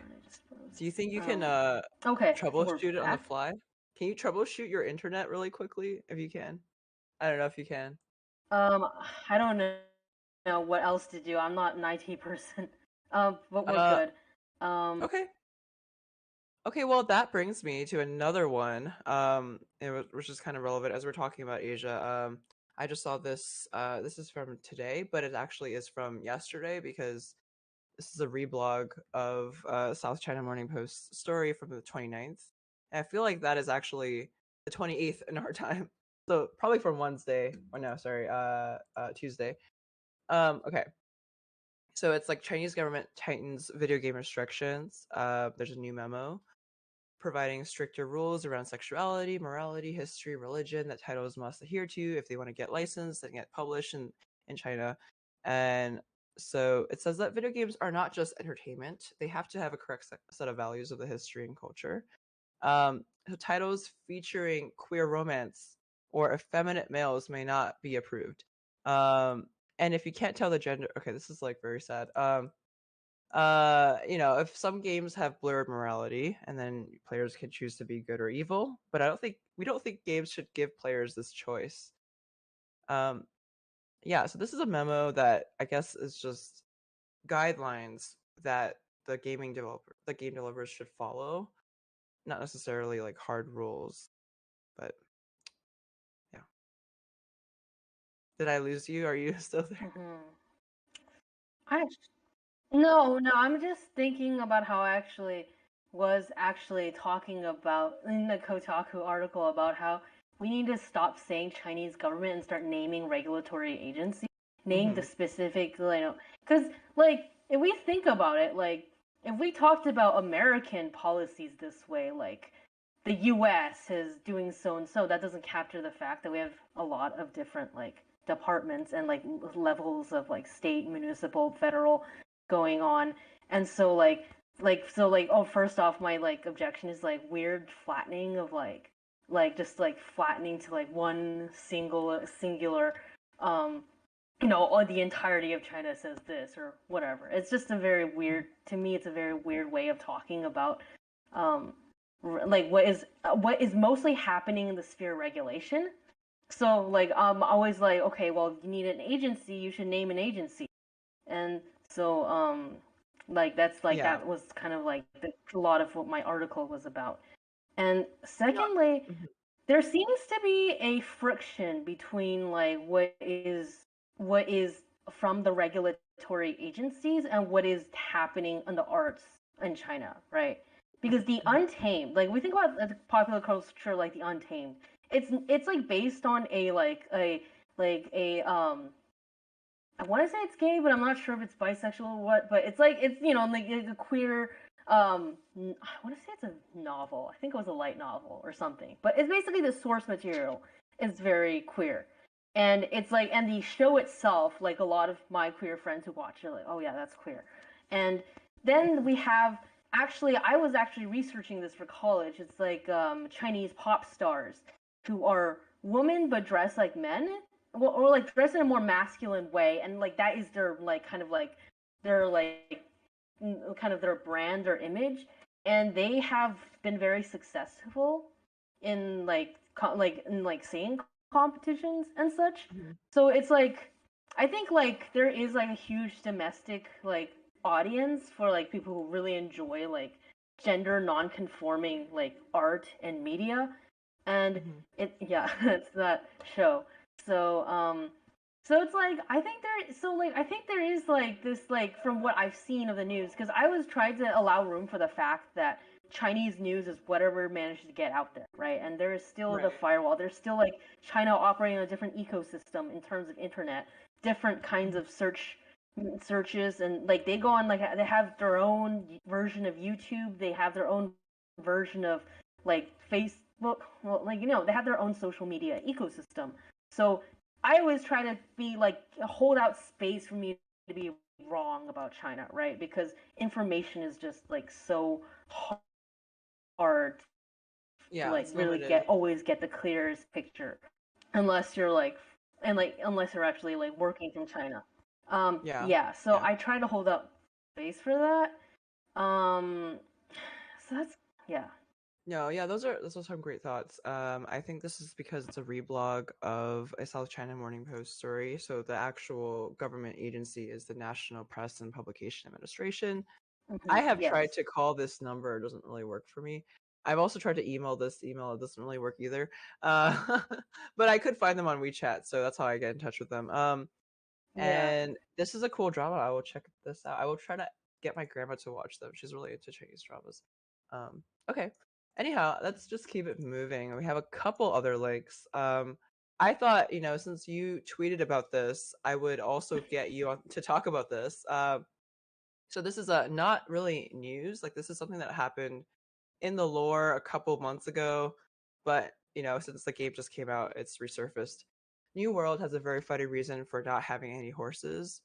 Do you think you can okay, troubleshoot it on the fly? Can you troubleshoot your internet really quickly if you can? I don't know if you can. I don't know what else to do. I'm not an IT person. But we're good. Okay. Okay, well that brings me to another one. Which is kind of relevant as we're talking about Asia. I just saw this. This is from today, but it actually is from yesterday because this is a reblog of South China Morning Post story from the 29th. And I feel like that is actually the 28th in our time. So probably from Wednesday. Or no, sorry, Tuesday. Okay. So it's like Chinese government tightens video game restrictions. There's a new memo providing stricter rules around sexuality, morality, history, religion that titles must adhere to if they want to get licensed and get published in China. And So it says that video games are not just entertainment; they have to have a correct set of values of the history and culture. So titles featuring queer romance or effeminate males may not be approved. And if you can't tell the gender, okay, this is like very sad. If some games have blurred morality, and then players can choose to be good or evil, but we don't think games should give players this choice. Yeah, so this is a memo that I guess is just guidelines that the game developers should follow, not necessarily like hard rules. But yeah, did I lose you? Are you still there? Mm-hmm. I no, I'm just thinking about how I actually was actually talking about in the Kotaku article about how we need to stop saying Chinese government and start naming regulatory agencies, name the specific, because like if we think about it, like if we talked about American policies this way, like the U.S. is doing so and so, that doesn't capture the fact that we have a lot of different like departments and like levels of like state, municipal, federal going on. And so oh, first off, my like objection is like weird flattening of just like flattening to like one singular or the entirety of China says this or whatever. It's just a very weird, to me it's a very weird way of talking about like what is mostly happening in the sphere of regulation. So like always like, okay, well, you need an agency, you should name an agency. And so like that's like Yeah. that was kind of like a lot of what my article was about. And secondly, there seems to be a friction between like what is from the regulatory agencies and what is happening in the arts in China, right? Because the Untamed, like we think about the popular culture, like the Untamed, it's like based on a I want to say it's gay, but I'm not sure if it's bisexual or what. But it's like it's like a queer. I want to say it's a novel. I think it was a light novel or something. But it's basically the source material is very queer, and it's like and the show itself, like a lot of my queer friends who watch it, are like, oh yeah, that's queer. And then we have actually, I was actually researching this for college. It's like Chinese pop stars who are women but dress like men, well, or like dress in a more masculine way, and like that is their like kind of like their like kind of their brand or image, and they have been very successful in like singing competitions and such. So it's like I think like there is like a huge domestic like audience for like people who really enjoy like gender non-conforming like art and media, and it's that show. So so it's like I think there is like this like from what I've seen of the news, because I was trying to allow room for the fact that Chinese news is whatever managed to get out there, right? And there is still the firewall. There's still like China operating on a different ecosystem in terms of internet, different kinds of searches, and like they go on like they have their own version of YouTube. They have their own version of like Facebook. Well, like they have their own social media ecosystem. So I always try to be like hold out space for me to be wrong about China, right? Because information is just like so hard to like really always get the clearest picture, unless you're like unless you're actually like working from China. So I try to hold up space for that. So that's yeah. No, yeah, those are some great thoughts. I think this is because it's a reblog of a South China Morning Post story. So the actual government agency is the National Press and Publication Administration. I have tried to call this number; it doesn't really work for me. I've also tried to email this email; it doesn't really work either. But I could find them on WeChat, so that's how I get in touch with them. And this is a cool drama. I will check this out. I will try to get my grandma to watch them. She's really into Chinese dramas. Okay. Anyhow, let's just keep it moving. We have a couple other links. I thought, since you tweeted about this, I would also get you on to talk about this. So this is not really news. Like this is something that happened in the lore a couple months ago, but since the game just came out, it's resurfaced. New World has a very funny reason for not having any horses.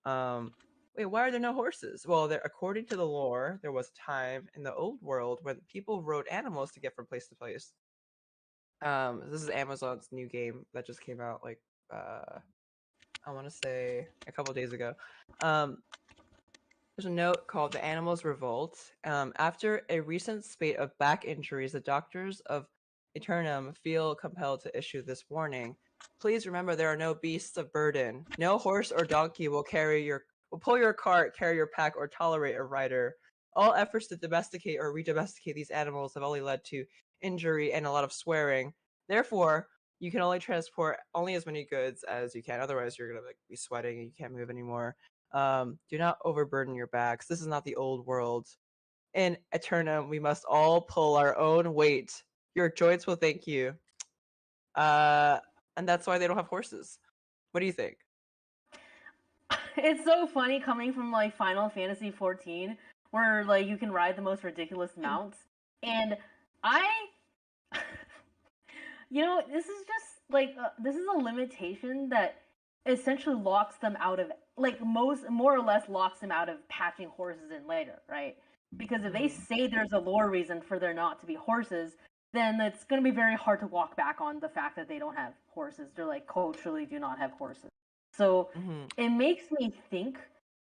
Wait, why are there no horses? Well, according to the lore, there was a time in the old world when people rode animals to get from place to place. This is Amazon's new game that just came out, like, I want to say a couple days ago. There's a note called "The Animals Revolt." After a recent spate of back injuries, the doctors of Eternum feel compelled to issue this warning. Please remember there are no beasts of burden. No horse or donkey will pull your cart, carry your pack, or tolerate a rider. All efforts to domesticate or redomesticate these animals have only led to injury and a lot of swearing. Therefore, you can only transport only as many goods as you can. Otherwise, you're gonna be sweating and you can't move anymore. Do not overburden your backs. This is not the old world. In Eternum, we must all pull our own weight. Your joints will thank you. And that's why they don't have horses. What do you think? It's so funny coming from like Final Fantasy 14, where like you can ride the most ridiculous mounts, and I, this is just like this is a limitation that essentially locks them out of like more or less locks them out of patching horses in later, right? Because if they say there's a lore reason for there not to be horses, then it's going to be very hard to walk back on the fact that they don't have horses. They're like culturally do not have horses. So it makes me think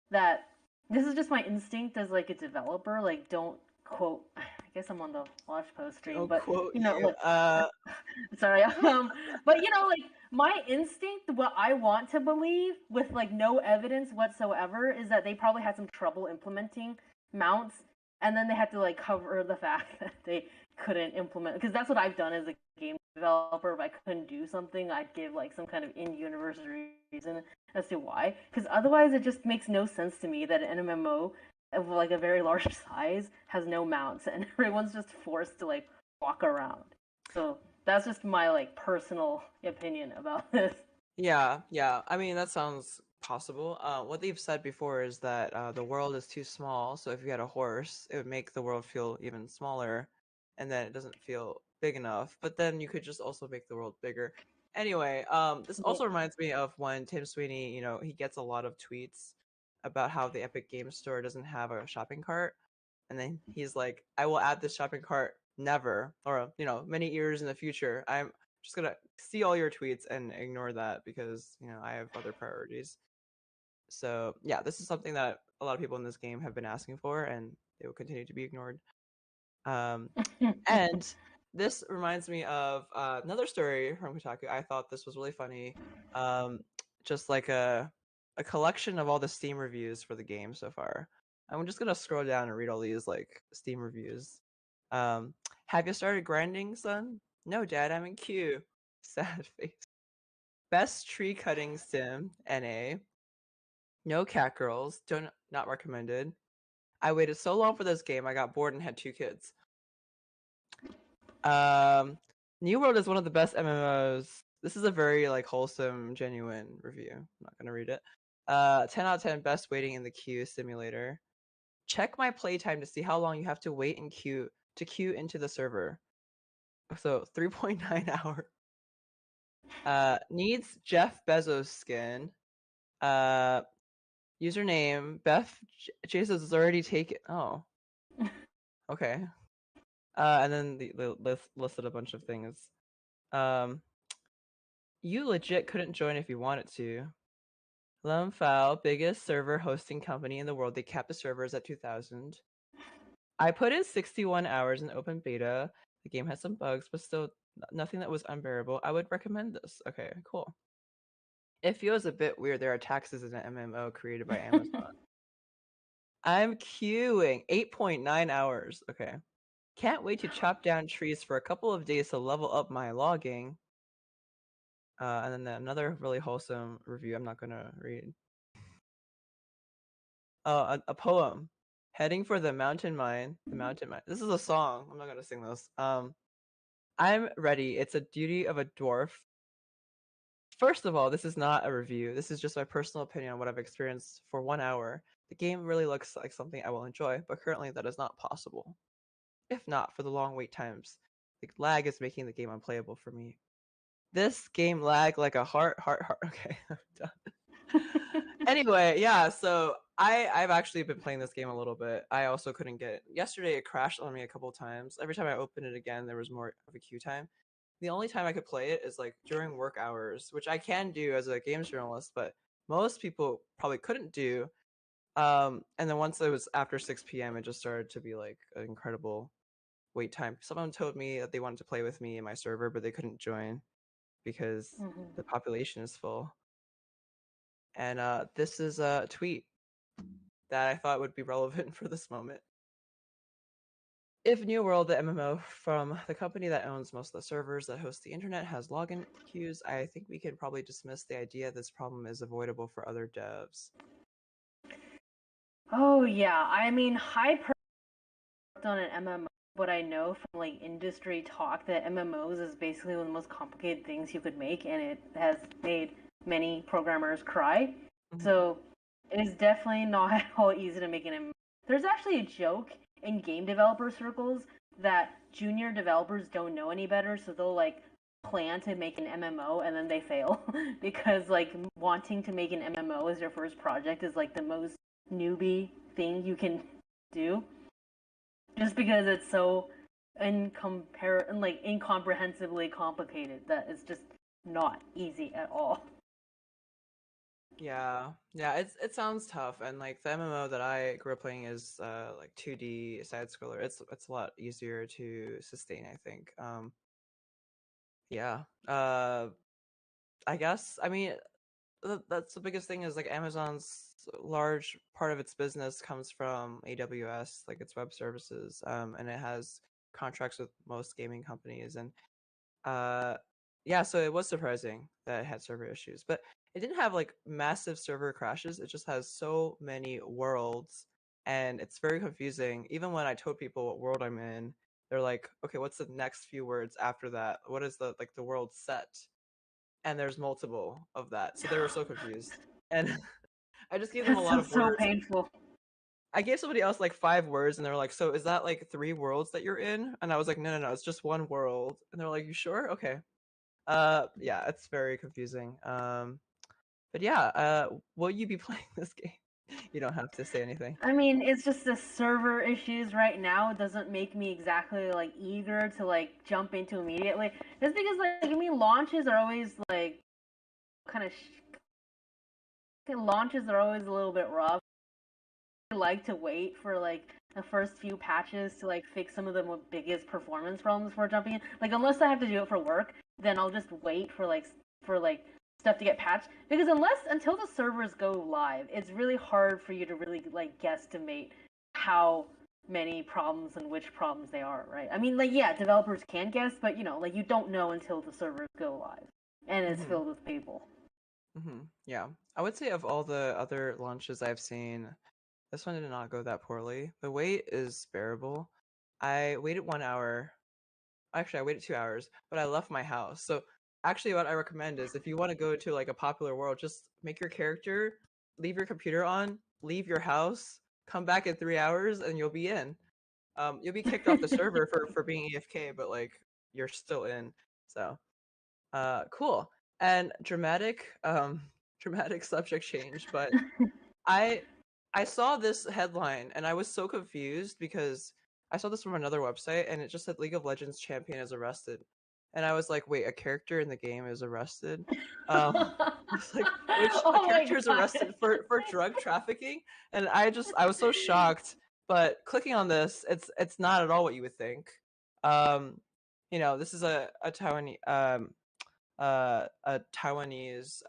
that this is just my instinct as like a developer. Like, don't quote. I guess I'm on the WaPo stream, Don't but quote look, sorry. But like my instinct, what I want to believe with like no evidence whatsoever, is that they probably had some trouble implementing mounts, and then they had to like cover the fact that they couldn't implement, because that's what I've done as a game developer. If I couldn't do something, I'd give like some kind of in-universe reason as to why, because otherwise it just makes no sense to me that an MMO of like a very large size has no mounts and everyone's just forced to like walk around. So that's just my like personal opinion about this. Yeah. I mean, that sounds possible. What they've said before is that the world is too small, so if you had a horse, it would make the world feel even smaller, and then it doesn't feel big enough. But then you could just also make the world bigger. Anyway, this also reminds me of when Tim Sweeney, he gets a lot of tweets about how the Epic Games Store doesn't have a shopping cart, and then he's like, "I will add this shopping cart never, or many years in the future. I'm just gonna see all your tweets and ignore that because I have other priorities." So yeah, this is something that a lot of people in this game have been asking for, and they will continue to be ignored. And this reminds me of another story from Kotaku. I thought this was really funny. Just like a collection of all the Steam reviews for the game so far. I'm just gonna scroll down and read all these like Steam reviews. Have you started grinding, son? No, Dad, I'm in queue. Sad face. Best tree cutting sim, NA. No cat girls, not recommended. I waited so long for this game, I got bored and had 2 kids. New World is one of the best MMOs. This is a very like wholesome, genuine review. I'm not gonna read it. 10 out of 10 best waiting in the queue simulator. Check my playtime to see how long you have to wait in queue to queue into the server. So 3.9 hours. Needs Jeff Bezos skin. Username Beth Jesus is already taken. Oh, okay. And then the listed a bunch of things. You legit couldn't join if you wanted to. Lumfowl, biggest server hosting company in the world. They capped the servers at 2,000. I put in 61 hours in open beta. The game has some bugs, but still nothing that was unbearable. I would recommend this. Okay, cool. It feels a bit weird. There are taxes in an MMO created by Amazon. I'm queuing 8.9 hours. Okay. Can't wait to chop down trees for a couple of days to level up my logging. And then another really wholesome review I'm not going to read. A poem. Heading for the mountain mine. The mountain mine. This is a song. I'm not going to sing this. I'm ready. It's a duty of a dwarf. First of all, this is not a review. This is just my personal opinion on what I've experienced for 1 hour. The game really looks like something I will enjoy, but currently that is not possible. If not for the long wait times, the lag is making the game unplayable for me. This game lag like a heart. Okay, I'm done. Anyway, yeah, so I've actually been playing this game a little bit. I also couldn't get yesterday. It crashed on me a couple times. Every time I opened it again, there was more of a queue time. The only time I could play it is like during work hours, which I can do as a games journalist, but most people probably couldn't do. And then once it was after 6 p.m., it just started to be like an incredible wait time. Someone told me that they wanted to play with me in my server, but they couldn't join because the population is full. And this is a tweet that I thought would be relevant for this moment. If New World, the MMO from the company that owns most of the servers that host the internet, has login queues, I think we can probably dismiss the idea this problem is avoidable for other devs. Oh yeah, I mean, I worked on an MMO, but I know from like industry talk that MMOs is basically one of the most complicated things you could make, and it has made many programmers cry. So it is definitely not at all easy to make an MMO. There's actually a joke in game developer circles that junior developers don't know any better, so they'll like plan to make an MMO and then they fail because like wanting to make an MMO as your first project is like the most newbie thing you can do, just because it's so incomprehensibly complicated that it's just not easy at all. Yeah, it sounds tough, and like the MMO that I grew up playing is like 2D side scroller. It's a lot easier to sustain, I think. Yeah. I guess I mean that's the biggest thing is like Amazon's large part of its business comes from AWS, like its web services, and it has contracts with most gaming companies, and yeah, so it was surprising that it had server issues, but it didn't have like massive server crashes. It just has so many worlds, and it's very confusing. Even when I told people what world I'm in, they're like, "Okay, what's the next few words after that? What is the like the world set?" And there's multiple of that, so they were so confused. And I just gave them a This lot sounds of so words. painful. I gave somebody else like 5 words, and they were like, "So is that like 3 worlds that you're in?" And I was like, "No, it's just one world." And they're like, "You sure? Okay." Yeah, it's very confusing. But yeah, will you be playing this game? You don't have to say anything. I mean, it's just the server issues right now doesn't make me exactly like eager to like jump into immediately. Just because like I mean, launches are always like kind of launches are always a little bit rough. I like to wait for like the first few patches to like fix some of the biggest performance problems before jumping in. Like unless I have to do it for work, then I'll just wait for like stuff to get patched. Because until the servers go live, it's really hard for you to really like guesstimate how many problems and which problems they are, right? I mean, like yeah, developers can guess, but you know, like you don't know until the servers go live and it's filled with people. Yeah, I would say of all the other launches I've seen, this one did not go that poorly. The wait is bearable. I waited 1 hour. Actually, I waited 2 hours, but I left my house. So actually, what I recommend is if you want to go to like a popular world, just make your character, leave your computer on, leave your house, come back in 3 hours, and you'll be in. You'll be kicked off the server for being AFK, but like you're still in. So cool. And dramatic subject change, but I I saw this headline and I was so confused because I saw this from another website and it just said League of Legends champion is arrested. And I was like, wait, a character in the game is arrested? It's like which a Oh my character is god. arrested for drug trafficking? And I was so shocked. But clicking on this, it's not at all what you would think. Um, this is a Taiwanese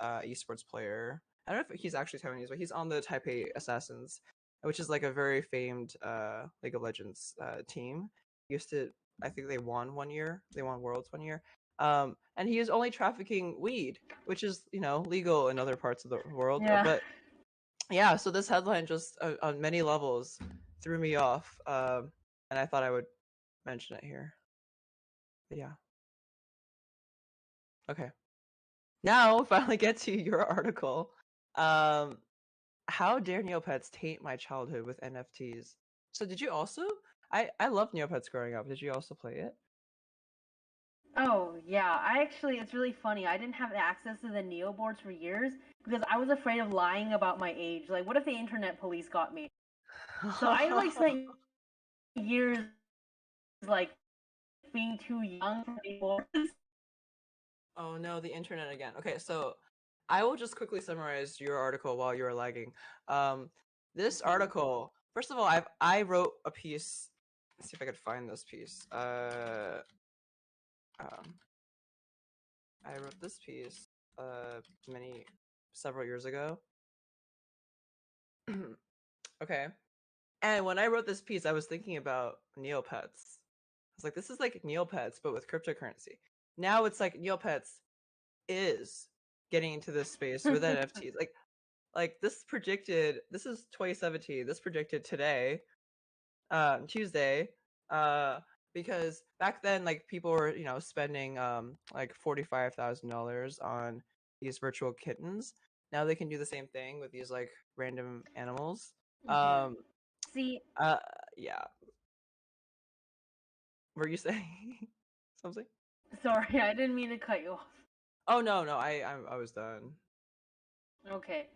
esports player. I don't know if he's actually Taiwanese, but he's on the Taipei Assassins, which is like a very famed League of Legends team. Used to, I think they won 1 year. They won Worlds 1 year. And he is only trafficking weed, which is legal in other parts of the world. Yeah. But yeah, so this headline just on many levels threw me off, and I thought I would mention it here. But yeah. Okay. Now, finally get to your article. How dare Neopets taint my childhood with NFTs? So did you also? I loved Neopets growing up. Did you also play it? Oh yeah, it's really funny. I didn't have access to the Neo boards for years because I was afraid of lying about my age. Like, what if the internet police got me? So I like spent years like being too young for Neo boards. Oh no, the internet again. Okay, so I will just quickly summarize your article while you are lagging. This article, first of all, I wrote a piece. Let's see if I could find this piece. Um, I wrote this piece several years ago. Okay, and when I wrote this piece, I was thinking about Neopets. I was like, this is like Neopets, but with cryptocurrency. Now it's like Neopets is getting into this space with NFTs. Like this is 2017. This predicted today, Tuesday, uh, because back then like people were spending like $45,000 on these virtual kittens. Now they can do the same thing with these like random animals. Um, See, uh, yeah. Were you saying something? sorry, I didn't mean to cut you off. Oh no, no, I was done. Okay.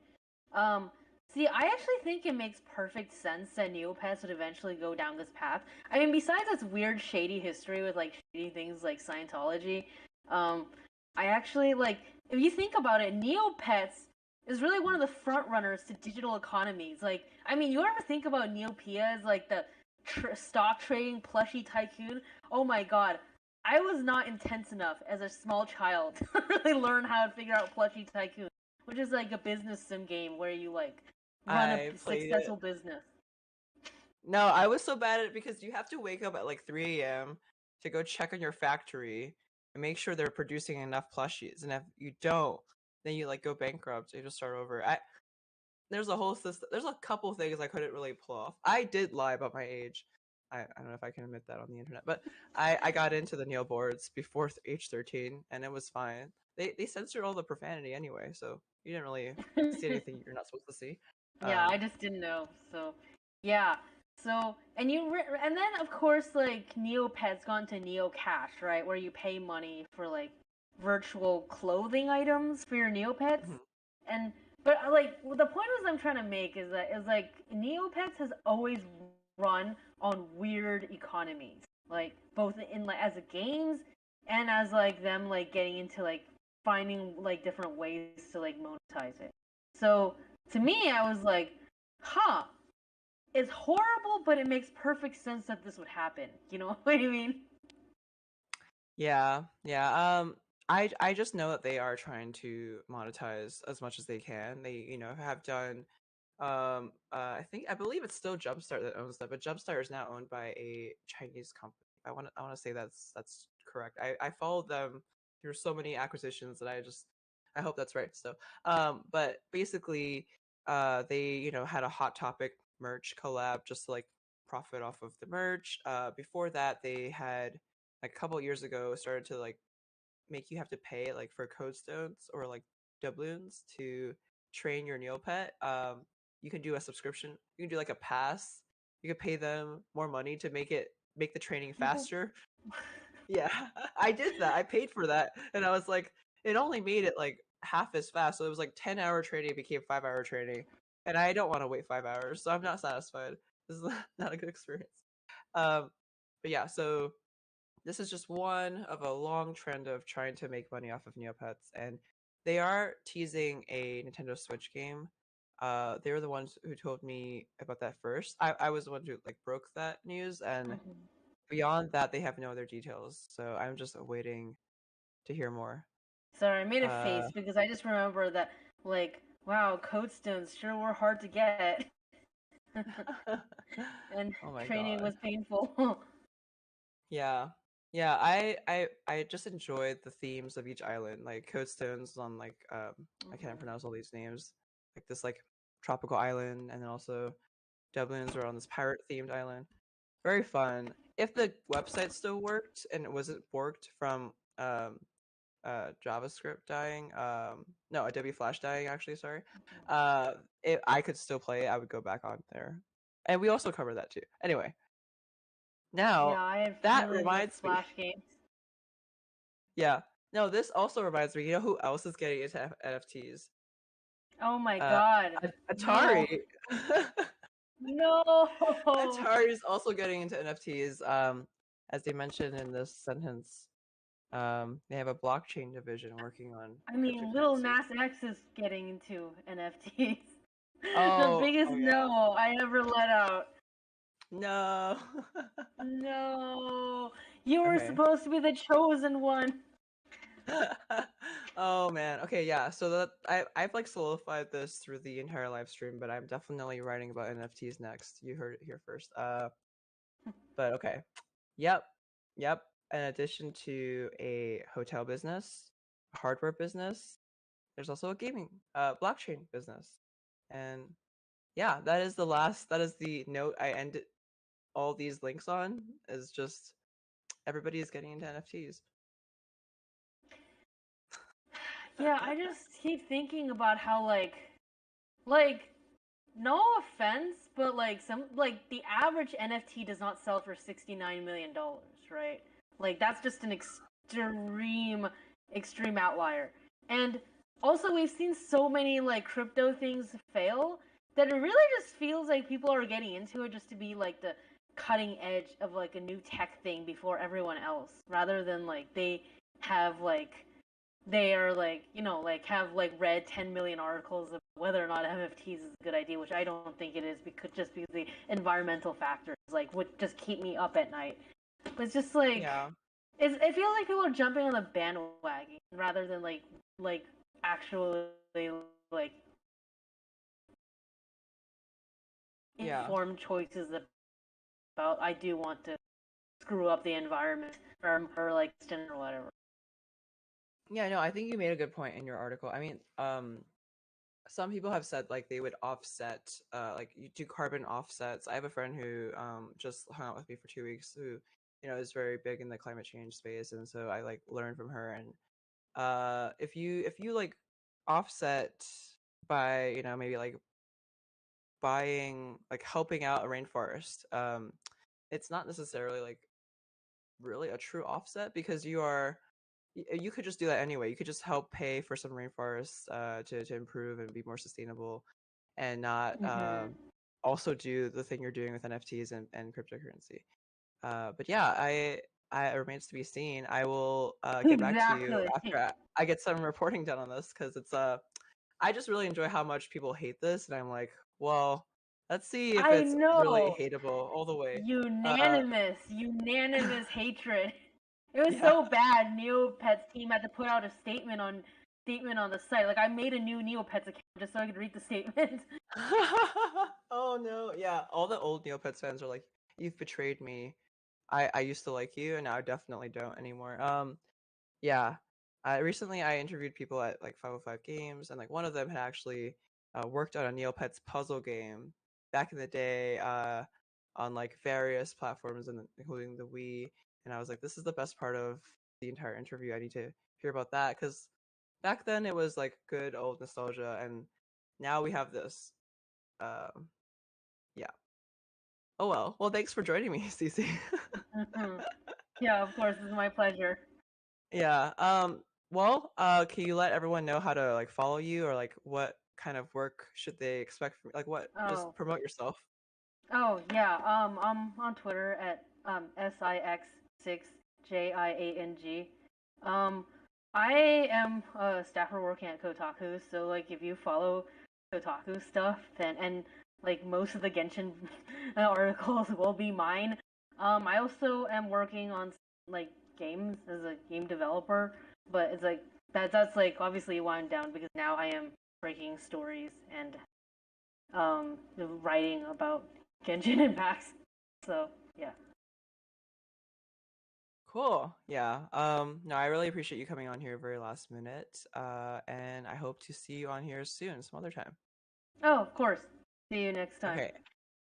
Um, See, I actually think it makes perfect sense that Neopets would eventually go down this path. I mean, besides its weird, shady history with like shady things like Scientology, um, I actually like if you think about it, Neopets is really one of the front runners to digital economies. Like, I mean, you ever think about Neopia as like the stock trading plushie tycoon? Oh my god, I was not intense enough as a small child to really learn how to figure out plushie tycoon, which is like a business sim game where you like run a I played it. successful business. No, I was so bad at it because you have to wake up at like 3 a.m. to go check on your factory and make sure they're producing enough plushies. And if you don't, then you like go bankrupt. You just start over. There's a whole system. There's a couple things I couldn't really pull off. I did lie about my age. I don't know if I can admit that on the internet, but I got into the Neo boards before age 13, and it was fine. They censored all the profanity anyway, so you didn't really see anything you're not supposed to see. Yeah, I just didn't know. So, yeah. So, and then of course like Neopets gone to Neo Cash, right, where you pay money for like virtual clothing items for your Neopets. Mhm. And but like the point was I'm trying to make is like Neopets has always run on weird economies, like both in like as a games and as like them like getting into like finding like different ways to like monetize it. So to me, I was like, huh, it's horrible, but it makes perfect sense that this would happen. You know what I mean? Yeah, yeah. I just know that they are trying to monetize as much as they can. They, have done I believe it's still Jumpstart that owns that, but Jumpstart is now owned by a Chinese company. I want to say that's correct. I followed them through so many acquisitions that I hope that's right. So, but basically they, had a Hot Topic merch collab just to like profit off of the merch. Before that they had like a couple years ago started to like make you have to pay like for code stones or like doubloons to train your Neopet. You can do a subscription. You can do like a pass. You can pay them more money to make the training faster. Yeah, I did that. I paid for that, and I was like, it only made it like half as fast. So it was like 10-hour training became 5-hour training, and I don't want to wait 5 hours, so I'm not satisfied. This is not a good experience. Um, but yeah, so this is just one of a long trend of trying to make money off of Neopets, and they are teasing a Nintendo Switch game. They were the ones who told me about that first. I was the one who like broke that news, and Mhm. beyond that, they have no other details. So I'm just waiting to hear more. Sorry, I made a Uh, face because I just remember that, like, wow, code stones sure were hard to get, and oh my training god. was painful. Yeah. Yeah, I just enjoyed the themes of each island. Like Codestone's on like I can't pronounce all these names. Like this like tropical island, and then also Dublin's are on this pirate themed island. Very fun. If the website still worked and it wasn't borked from JavaScript dying, no, Adobe Flash dying actually, sorry. If I could still play it, I would go back on there. And we also cover that too. Anyway, now Yeah, I have that really missed reminds me. Flash games. Yeah. No, this also reminds me. You know who else is getting into NFTs? Oh my Uh, god. Atari. No. Atari is also getting into NFTs. As they mentioned in this sentence, they have a blockchain division working on I mean, Little cryptocurrency. Nas X is getting into NFTs. The Oh, biggest oh yeah. no I ever let out. No. No. You were Okay. supposed to be the chosen one. Oh man. Okay, yeah. So that I've like solidified this through the entire live stream, but I'm definitely writing about NFTs next. You heard it here first. But okay. Yep. Yep. In addition to a hotel business, a hardware business, there's also a gaming blockchain business. And yeah, that is the note I ended all these links on, is just everybody is getting into NFTs. Yeah, I just keep thinking about how no offense, but the average NFT does not sell for $69 million, right? Like that's just an extreme outlier. And also we've seen so many like crypto things fail that it really just feels like people are getting into it just to be like the cutting edge of like a new tech thing before everyone else, rather than like have like they are like have like read 10 million articles of whether or not NFTs is a good idea, which I don't think it is, because the environmental factors like would just keep me up at night. But it's just like Yeah. it feels like people are jumping on the bandwagon rather than like actually like Yeah. informed choices about I do want to screw up the environment or like or whatever. Yeah, no, I think you made a good point in your article. I mean, some people have said like they would offset, like you do carbon offsets. I have a friend who just hung out with me for 2 weeks, who is very big in the climate change space, and so I like learned from her. And if you like offset by maybe like buying, like helping out a rainforest, it's not necessarily like really a true offset, because you could just do that anyway. You could just help pay for some rainforests to improve and be more sustainable, and not Mm-hmm. also do the thing you're doing with NFTs and cryptocurrency. But yeah, it remains to be seen. I will get back to you Exactly. after I get some reporting done on this, because it's I just really enjoy how much people hate this, and I'm like, well, let's see if I it's really know. hateable all the way. Unanimous hatred. It was Yeah. so bad. Neopets team had to put out a statement on the site. Like I made a new Neopets account just so I could read the statement. Oh no, yeah. All the old Neopets fans are like, "You've betrayed me. I used to like you, and now I definitely don't anymore." Yeah. Recently I interviewed people at like 505 Games, and like one of them had actually worked on a Neopets puzzle game back in the day, on like various platforms, and including the Wii. And I was like, "This is the best part of the entire interview. I need to hear about that," because back then it was like good old nostalgia, and now we have this. Um, yeah. Oh well. Well, thanks for joining me, Cece. Mhm. Yeah, of course, it's my pleasure. Yeah. Well, can you let everyone know how to like follow you, or like what kind of work should they expect from, like, what, just Oh, promote yourself. yeah. I'm on Twitter at SIX6JIANG. Um, I am a staffer working at Kotaku, so like if you follow Kotaku stuff, then and like most of the Genshin articles will be mine. I also am working on like games as a game developer, but it's like that's like obviously wound down because now I am breaking stories and writing about Genshin Impact. So yeah. Cool. Yeah. No, I really appreciate you coming on here very last minute. And I hope to see you on here soon, some other time. Oh, of course. See you next time. Okay.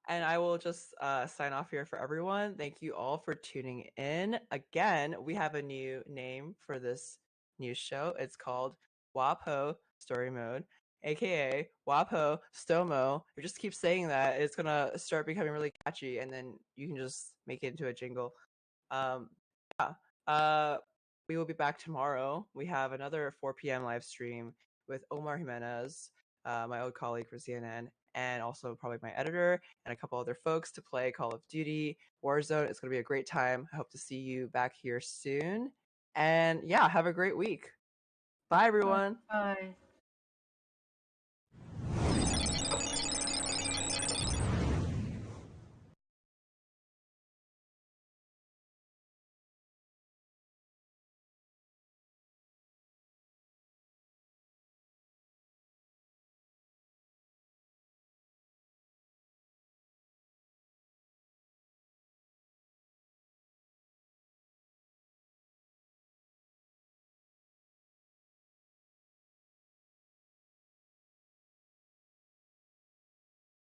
And I will just sign off here for everyone. Thank you all for tuning in. Again, we have a new name for this news show. It's called WaPo Story Mode, aka WaPo Stomo. If you just keep saying that, it's gonna start becoming really catchy, and then you can just make it into a jingle. Um, yeah. We we will be back tomorrow. We have another 4 p.m. live stream with Omar Jimenez, my old colleague for CNN, and also probably my editor and a couple other folks to play Call of Duty Warzone. It's going to be a great time. I hope to see you back here soon. And yeah, have a great week. Bye, everyone. Bye.